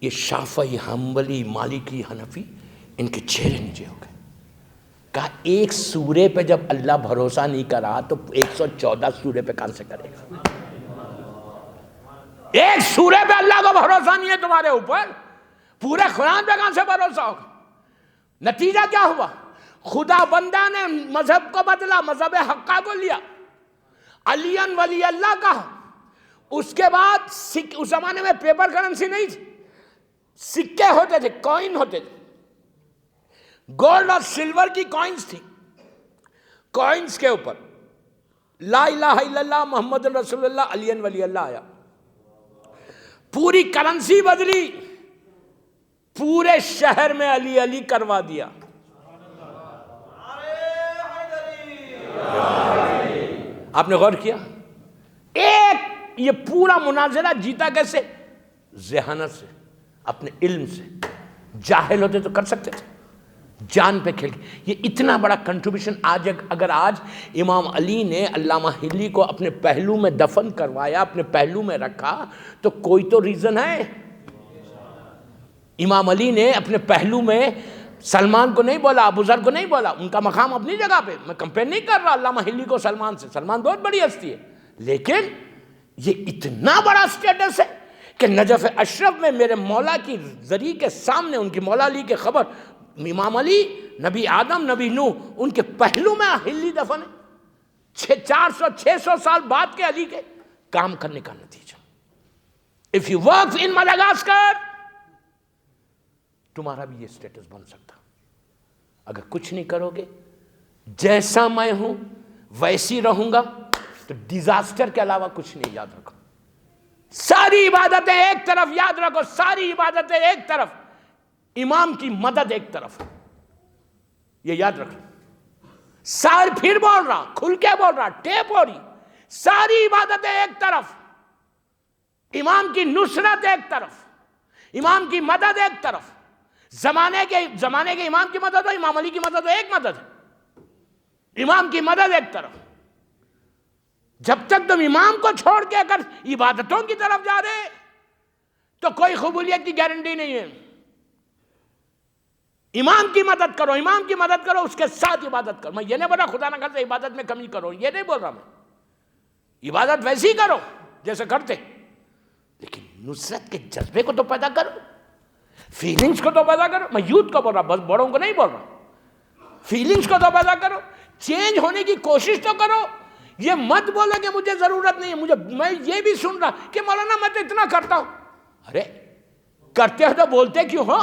یہ شافعی، حنبلی، مالکی، حنفی، ان کے چہرے نیچے ہو گئے۔ کہا ایک سورے پہ جب اللہ بھروسہ نہیں کرا تو 114 سورے پہ کہاں سے کرے گا؟ ایک سورے پہ اللہ کا بھروسہ نہیں ہے تمہارے اوپر، پورے قرآن پہ کہاں سے بھروسہ ہوگا؟ نتیجہ کیا ہوا؟ خدا بندہ نے مذہب کو بدلا، مذہب حقہ کو لیا، علی ولی اللہ کہا۔ اس کے بعد اس زمانے میں پیپر کرنسی نہیں تھی، سکے ہوتے تھے، کوئن ہوتے تھے، گولڈ اور سلور کی کوئنز تھی۔ کوئنز کے اوپر لا الہ الا اللہ محمد رسول اللہ علی ولی اللہ آیا، پوری کرنسی بدلی، پورے شہر میں علی علی کروا دیا۔ آپ نے غور کیا؟ ایک یہ پورا مناظرہ جیتا کیسے؟ ذہانت سے، اپنے علم سے۔ جاہل ہوتے تو کر سکتے تھے، جان پہ کھیل کے۔ یہ اتنا بڑا کنٹریبیوشن آج، اگر آج امام علی نے علامہ ہلی کو اپنے پہلو میں دفن کروایا، اپنے پہلو میں رکھا، تو کوئی تو ریزن ہے۔ امام علی نے اپنے پہلو میں سلمان کو نہیں بولا، ابو ذر کو نہیں بولا، ان کا مقام اپنی جگہ پہ، میں کمپیئر نہیں کر رہا علامہ ہلی کو سلمان سے، سلمان بہت بڑی ہستی ہے، لیکن یہ اتنا بڑا سٹیٹس ہے کہ نجف اشرف میں میرے مولا کی ذریعے کے سامنے ان کی مولا علی کی خبر، امام علی، نبی آدم، نبی نوح، ان کے پہلو میں ہلی دفن ہے۔ 400-600 سال بعد کے علی کے کام کرنے کا نتیجہ۔ If you work in Madagascar، تمہارا بھی یہ سٹیٹس بن سکتا۔ اگر کچھ نہیں کرو گے، جیسا میں ہوں ویسی رہوں گا، تو ڈیزاسٹر کے علاوہ کچھ نہیں۔ یاد رکھو، ساری عبادتیں ایک طرف، یاد رکھو ساری عبادتیں ایک طرف، امام کی مدد ایک طرف، یہ یاد رکھو۔ پھر بول رہا، کھل کے بول رہا، ٹیپ ہو رہی، ساری عبادتیں ایک طرف، امام کی نصرت ایک طرف، امام کی مدد ایک طرف۔ زمانے کے امام کی مدد ہو، امام علی کی مدد ہو، ایک مدد ہے، امام کی مدد ایک طرف۔ جب تک تم امام کو چھوڑ کے اگر عبادتوں کی طرف جا رہے تو کوئی قبولیت کی گارنٹی نہیں ہے۔ امام کی مدد کرو، امام کی مدد کرو، اس کے ساتھ عبادت کرو۔ میں یہ نہیں بول رہا خدا نہ کرے عبادت میں کمی کرو، یہ نہیں بول رہا میں، عبادت ویسی کرو جیسے کرتے، لیکن نصرت کے جذبے کو تو پیدا کرو، فیلنگز کو تو پیدا کرو۔ میں یوتھ کو بول رہا، بس بڑوں کو نہیں بول رہا، فیلنگز کو تو پیدا کرو، چینج ہونے کی کوشش تو کرو۔ یہ مت بولو کہ مجھے ضرورت نہیں ہے، میں یہ بھی سن رہا کہ مولانا میں تو اتنا کرتا ہوں۔ ارے کرتے ہو تو بولتے کیوں ہو؟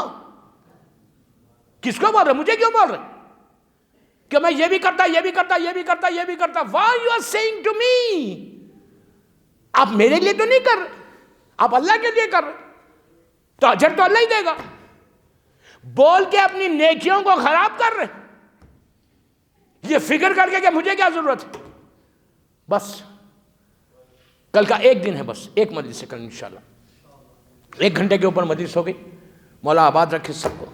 کس کو بول رہے؟ مجھے کیوں بول رہے کہ میں یہ بھی کرتا، یہ بھی کرتا، یہ بھی کرتا، یہ بھی کرتا؟ Why you are saying to me؟ آپ میرے لیے تو نہیں کر رہے، آپ اللہ کے لیے کر رہے، تو اجر تو اللہ ہی دے گا۔ بول کے اپنی نیکیوں کو خراب کر رہے، یہ فکر کر کے کہ مجھے کیا ضرورت ہے۔ بس کل کا ایک دن ہے، بس ایک مجلس سے کل انشاءاللہ 1 گھنٹے کے اوپر مجلس ہو گئی۔ مولا آباد رکھے سب کو،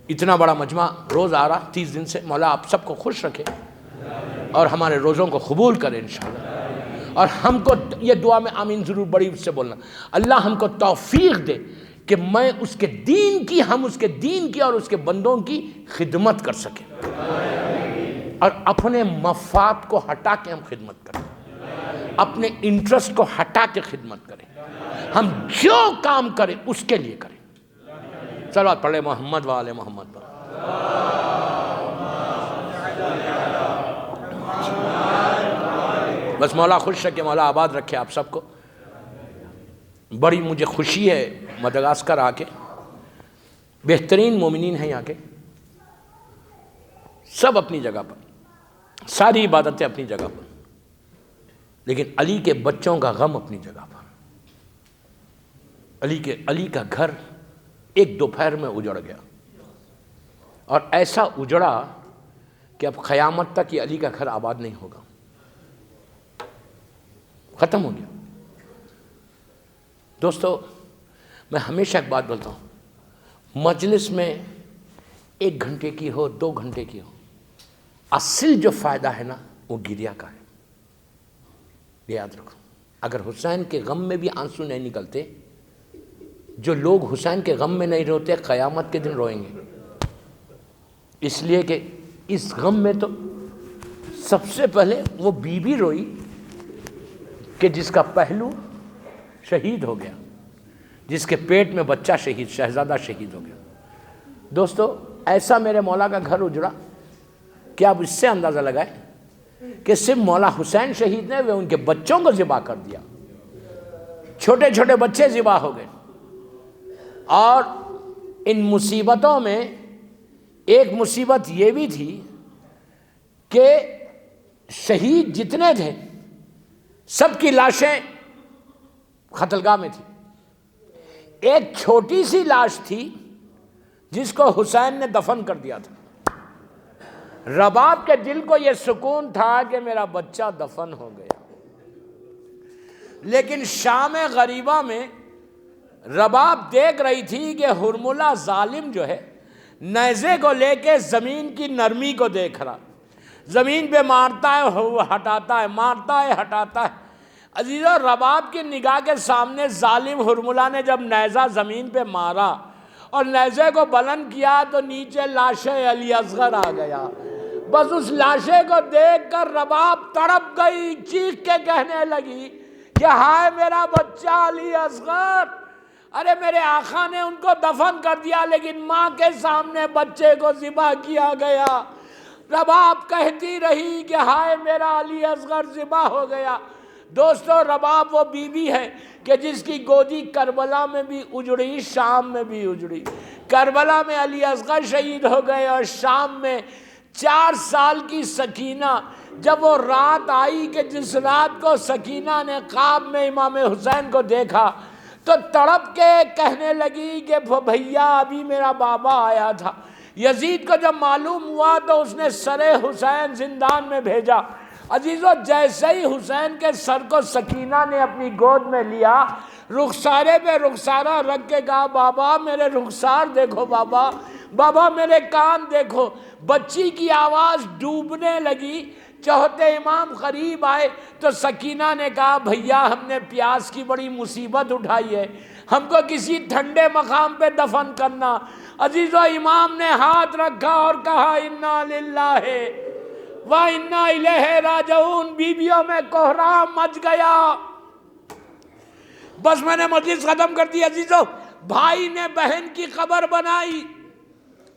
اتنا بڑا مجمع روز آ رہا 30 دن سے، مولا آپ سب کو خوش رکھے اور ہمارے روزوں کو قبول کرے انشاءاللہ۔ اور ہم کو یہ دعا میں آمین ضرور بڑی اس سے بولنا، اللہ ہم کو توفیق دے کہ میں اس کے دین کی، ہم اس کے دین کی اور اس کے بندوں کی خدمت کر سکیں، اور اپنے مفاد کو ہٹا کے ہم خدمت کریں، اپنے انٹرسٹ کو ہٹا کے خدمت کریں، ہم جو کام کریں اس کے لیے کریں۔ صلوات پڑھیں محمد و آل محمد پر۔ بس مولا خوش رکھے، مولا آباد رکھے آپ سب کو۔ بڑی مجھے خوشی ہے مدغاسکر آ کے، بہترین مومنین ہیں یہاں کے، سب اپنی جگہ پر، ساری عبادتیں اپنی جگہ پر، لیکن علی کے بچوں کا غم اپنی جگہ پر۔ علی کا گھر ایک دوپہر میں اجڑ گیا، اور ایسا اجڑا کہ اب قیامت تک یہ علی کا گھر آباد نہیں ہوگا، ختم ہو گیا۔ دوستو، میں ہمیشہ ایک بات بولتا ہوں، مجلس میں 1 گھنٹے کی ہو 2 گھنٹے کی ہو، اصل جو فائدہ ہے نا وہ گریا کا ہے، یاد رکھو۔ اگر حسین کے غم میں بھی آنسو نہیں نکلتے، جو لوگ حسین کے غم میں نہیں روتے قیامت کے دن روئیں گے، اس لیے کہ اس غم میں تو سب سے پہلے وہ بیوی روئی کہ جس کا پہلو شہید ہو گیا، جس کے پیٹ میں بچہ شہید، شہزادہ شہید ہو گیا۔ دوستو، ایسا میرے مولا کا گھر اجڑا کہ آپ اس سے اندازہ لگائیں کہ صرف مولا حسین شہید نے، وہ ان کے بچوں کو ذبح کر دیا، چھوٹے چھوٹے بچے ذبح ہو گئے۔ اور ان مصیبتوں میں ایک مصیبت یہ بھی تھی کہ شہید جتنے تھے سب کی لاشیں قتل گاہ میں تھی، ایک چھوٹی سی لاش تھی جس کو حسین نے دفن کر دیا تھا۔ رباب کے دل کو یہ سکون تھا کہ میرا بچہ دفن ہو گیا، لیکن شام غریبہ میں رباب دیکھ رہی تھی کہ ہرملہ ظالم جو ہے نیزے کو لے کے زمین کی نرمی کو دیکھ رہا، زمین پہ مارتا ہے ہٹاتا ہے، مارتا ہے ہٹاتا ہے۔ عزیزو، رباب کی نگاہ کے سامنے ظالم ہرملہ نے جب نیزہ زمین پہ مارا اور نیزے کو بلند کیا تو نیچے لاش علی اصغر آ گیا۔ بس اس لاشے کو دیکھ کر رباب تڑپ گئی، چیخ کے کہنے لگی کہ ہائے میرا بچہ علی اصغر، ارے میرے آقا نے ان کو دفن کر دیا لیکن ماں کے سامنے بچے کو ذبح کیا گیا۔ رباب کہتی رہی کہ ہائے میرا علی اصغر ذبح ہو گیا۔ دوستو، رباب وہ بیوی ہے کہ جس کی گودی کربلا میں بھی اجڑی، شام میں بھی اجڑی۔ کربلا میں علی اصغر شہید ہو گئے، اور شام میں 4 سال کی سکینہ جب وہ رات آئی کہ جس رات کو سکینہ نے خواب میں امام حسین کو دیکھا تو تڑپ کے کہنے لگی کہ بھیا ابھی میرا بابا آیا تھا۔ یزید کو جب معلوم ہوا تو اس نے سر حسین زندان میں بھیجا۔ عزیزو، جیسے ہی حسین کے سر کو سکینہ نے اپنی گود میں لیا، رخسارے پہ رخسارہ رکھ کے کہا بابا میرے رخسار دیکھو، بابا بابا میرے کان دیکھو۔ بچی کی آواز ڈوبنے لگی۔ چوتھے امام قریب آئے تو سکینہ نے کہا بھیا ہم نے پیاس کی بڑی مصیبت اٹھائی ہے، ہم کو کسی ٹھنڈے مقام پہ دفن کرنا۔ عزیزو، امام نے ہاتھ رکھا اور کہا انا للہ و انا الیہ راجعون۔ بیویوں میں کوہرام مچ گیا۔ بس میں نے مجلس ختم کر دی۔ عزیزو، بھائی نے بہن کی قبر بنائی،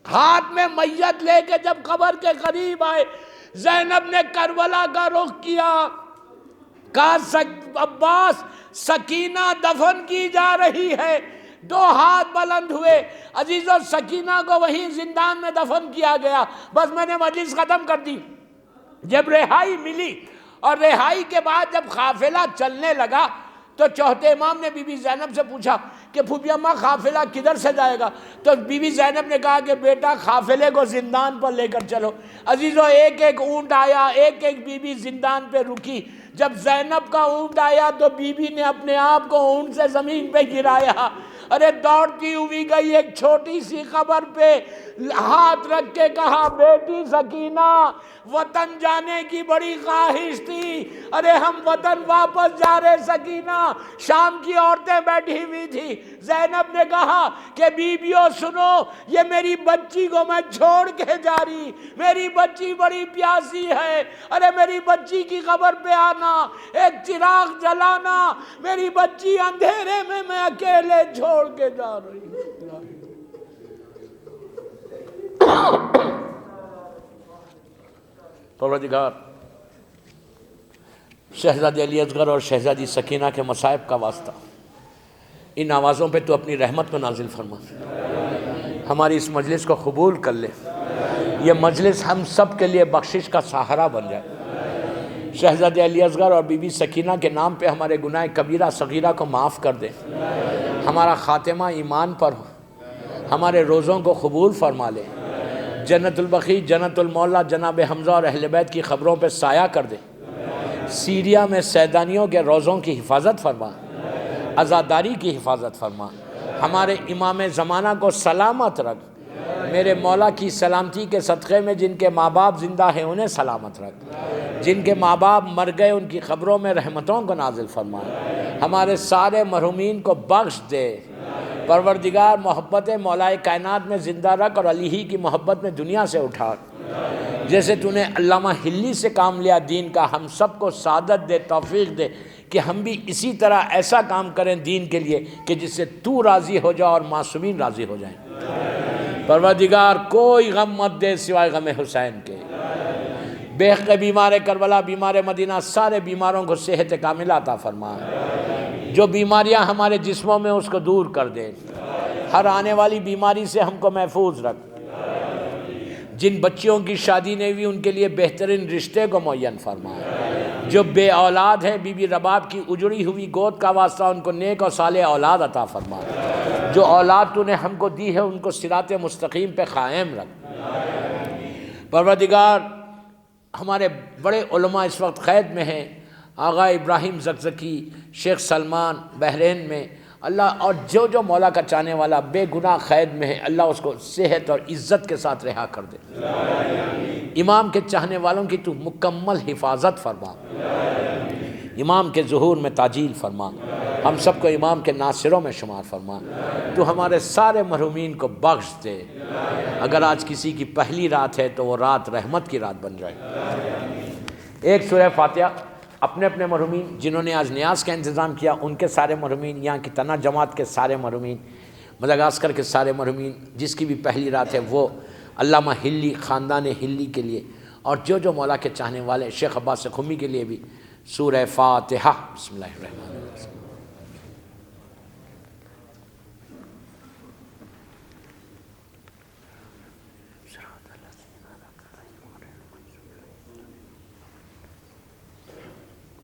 ہاتھ میں میت لے کے جب قبر کے قریب آئے، زینب نے کربلا کا رخ کیا، کہا عباس سکینہ دفن کی جا رہی ہے۔ 2 ہاتھ بلند ہوئے۔ عزیزو، سکینہ کو وہیں زندان میں دفن کیا گیا۔ بس میں نے مجلس ختم کر دی۔ جب رہائی ملی اور رہائی کے بعد جب قافلہ چلنے لگا تو چوتھے امام نے بی بی زینب سے پوچھا کہ پھوپھی اماں قافلہ کدھر سے جائے گا؟ تو بی بی زینب نے کہا کہ بیٹا قافلے کو زندان پر لے کر چلو۔ عزیزو، ایک ایک اونٹ آیا، ایک ایک بی بی زندان پہ رکی۔ جب زینب کا اونٹ آیا تو بی بی نے اپنے آپ کو اونٹ سے زمین پہ گرایا۔ ارے دوڑتی ہوئی گئی ایک چھوٹی سی قبر پہ، ہاتھ رکھ کے کہا بیٹی سکینہ وطن جانے کی بڑی خواہش تھی، ارے ہم وطن واپس جا رہے سکینہ۔ شام کی عورتیں بیٹھی ہوئی تھی، زینب نے کہا کہ بیبیوں سنو، یہ میری بچی کو میں چھوڑ کے جا رہی، میری بچی بڑی پیاسی ہے، ارے میری بچی کی قبر پہ آنا، ایک چراغ جلانا، میری بچی اندھیرے میں اکیلے چھوڑ کے جا رہی ہوں۔ پروردگار شہزادے علی اصغر اور شہزادی سکینہ کے مصائب کا واسطہ ان آوازوں پہ تو اپنی رحمت کو نازل فرما، ہماری اس مجلس کو قبول کر لے، یہ مجلس ہم سب کے لیے بخشش کا سہارا بن جائے۔ شہزادے علی اصغر اور بی بی سکینہ کے نام پہ ہمارے گناہ کبیرہ صغیرہ کو معاف کر دے، ہمارا خاتمہ ایمان پر ہو، ہمارے روزوں کو قبول فرما لے، جنت البقیع جنت المولا جناب حمزہ اور اہل بیت کی خبروں پہ سایہ کر دے، سیریا میں سیدانیوں کے روزوں کی حفاظت فرما، عزاداری کی حفاظت فرما، ہمارے امام زمانہ کو سلامت رکھ، میرے مولا کی سلامتی کے صدقے میں جن کے ماں باپ زندہ ہیں انہیں سلامت رکھ، جن کے ماں باپ مر گئے ان کی خبروں میں رحمتوں کو نازل فرما، ہمارے سارے مرحومین کو بخش دے۔ پروردگار محبت مولا کائنات میں زندہ رکھ اور علی ہی کی محبت میں دنیا سے اٹھا، جیسے تو نے علامہ ہلی سے کام لیا دین کا، ہم سب کو سعادت دے، توفیق دے کہ ہم بھی اسی طرح ایسا کام کریں دین کے لیے کہ جس سے تو راضی ہو جا اور معصومین راضی ہو جائیں۔ پروردگار کوئی غم مت دے سوائے غم حسین کے، بے حق بیمار کربلا بیمار مدینہ سارے بیماروں کو صحت کاملہ عطا فرما، جو بیماریاں ہمارے جسموں میں اس کو دور کر دے، ہر آنے والی بیماری سے ہم کو محفوظ رکھ، جن بچیوں کی شادی نہیں ہوئی ان کے لیے بہترین رشتے کو معین فرما، جو بے اولاد ہیں بی بی رباب کی اجڑی ہوئی گود کا واسطہ ان کو نیک اور صالح اولاد عطا فرما، جو اولاد تو نے ہم کو دی ہے ان کو صراط مستقیم پہ قائم رکھ۔ پروردگار ہمارے بڑے علماء اس وقت قید میں ہیں، آغا ابراہیم زکزکی، شیخ سلمان بحرین میں، اللہ اور جو مولا کا چاہنے والا بے گناہ قید میں ہے اللہ اس کو صحت اور عزت کے ساتھ رہا کر دے، امام کے چاہنے والوں کی تو مکمل حفاظت فرما، امام کے ظہور میں تعجیل فرما، ہم سب کو امام کے ناصروں میں شمار فرما، تو ہمارے سارے مرحومین کو بخش دے، اگر آج کسی کی پہلی رات ہے تو وہ رات رحمت کی رات بن جائے۔ ایک سورہ فاتحہ اپنے اپنے مرحومین جنہوں نے آج نیاز کا انتظام کیا ان کے سارے مرحومین، یہاں کی تنہا جماعت کے سارے مرحومین، مدغاسکر کے سارے مرحومین، جس کی بھی پہلی رات ہے وہ علامہ ہلی خاندان ہلی کے لیے، اور جو مولا کے چاہنے والے شیخ عباس قمی کے لیے بھی سورہ فاتحہ۔ بسم اللہ الرحمن الرحیم۔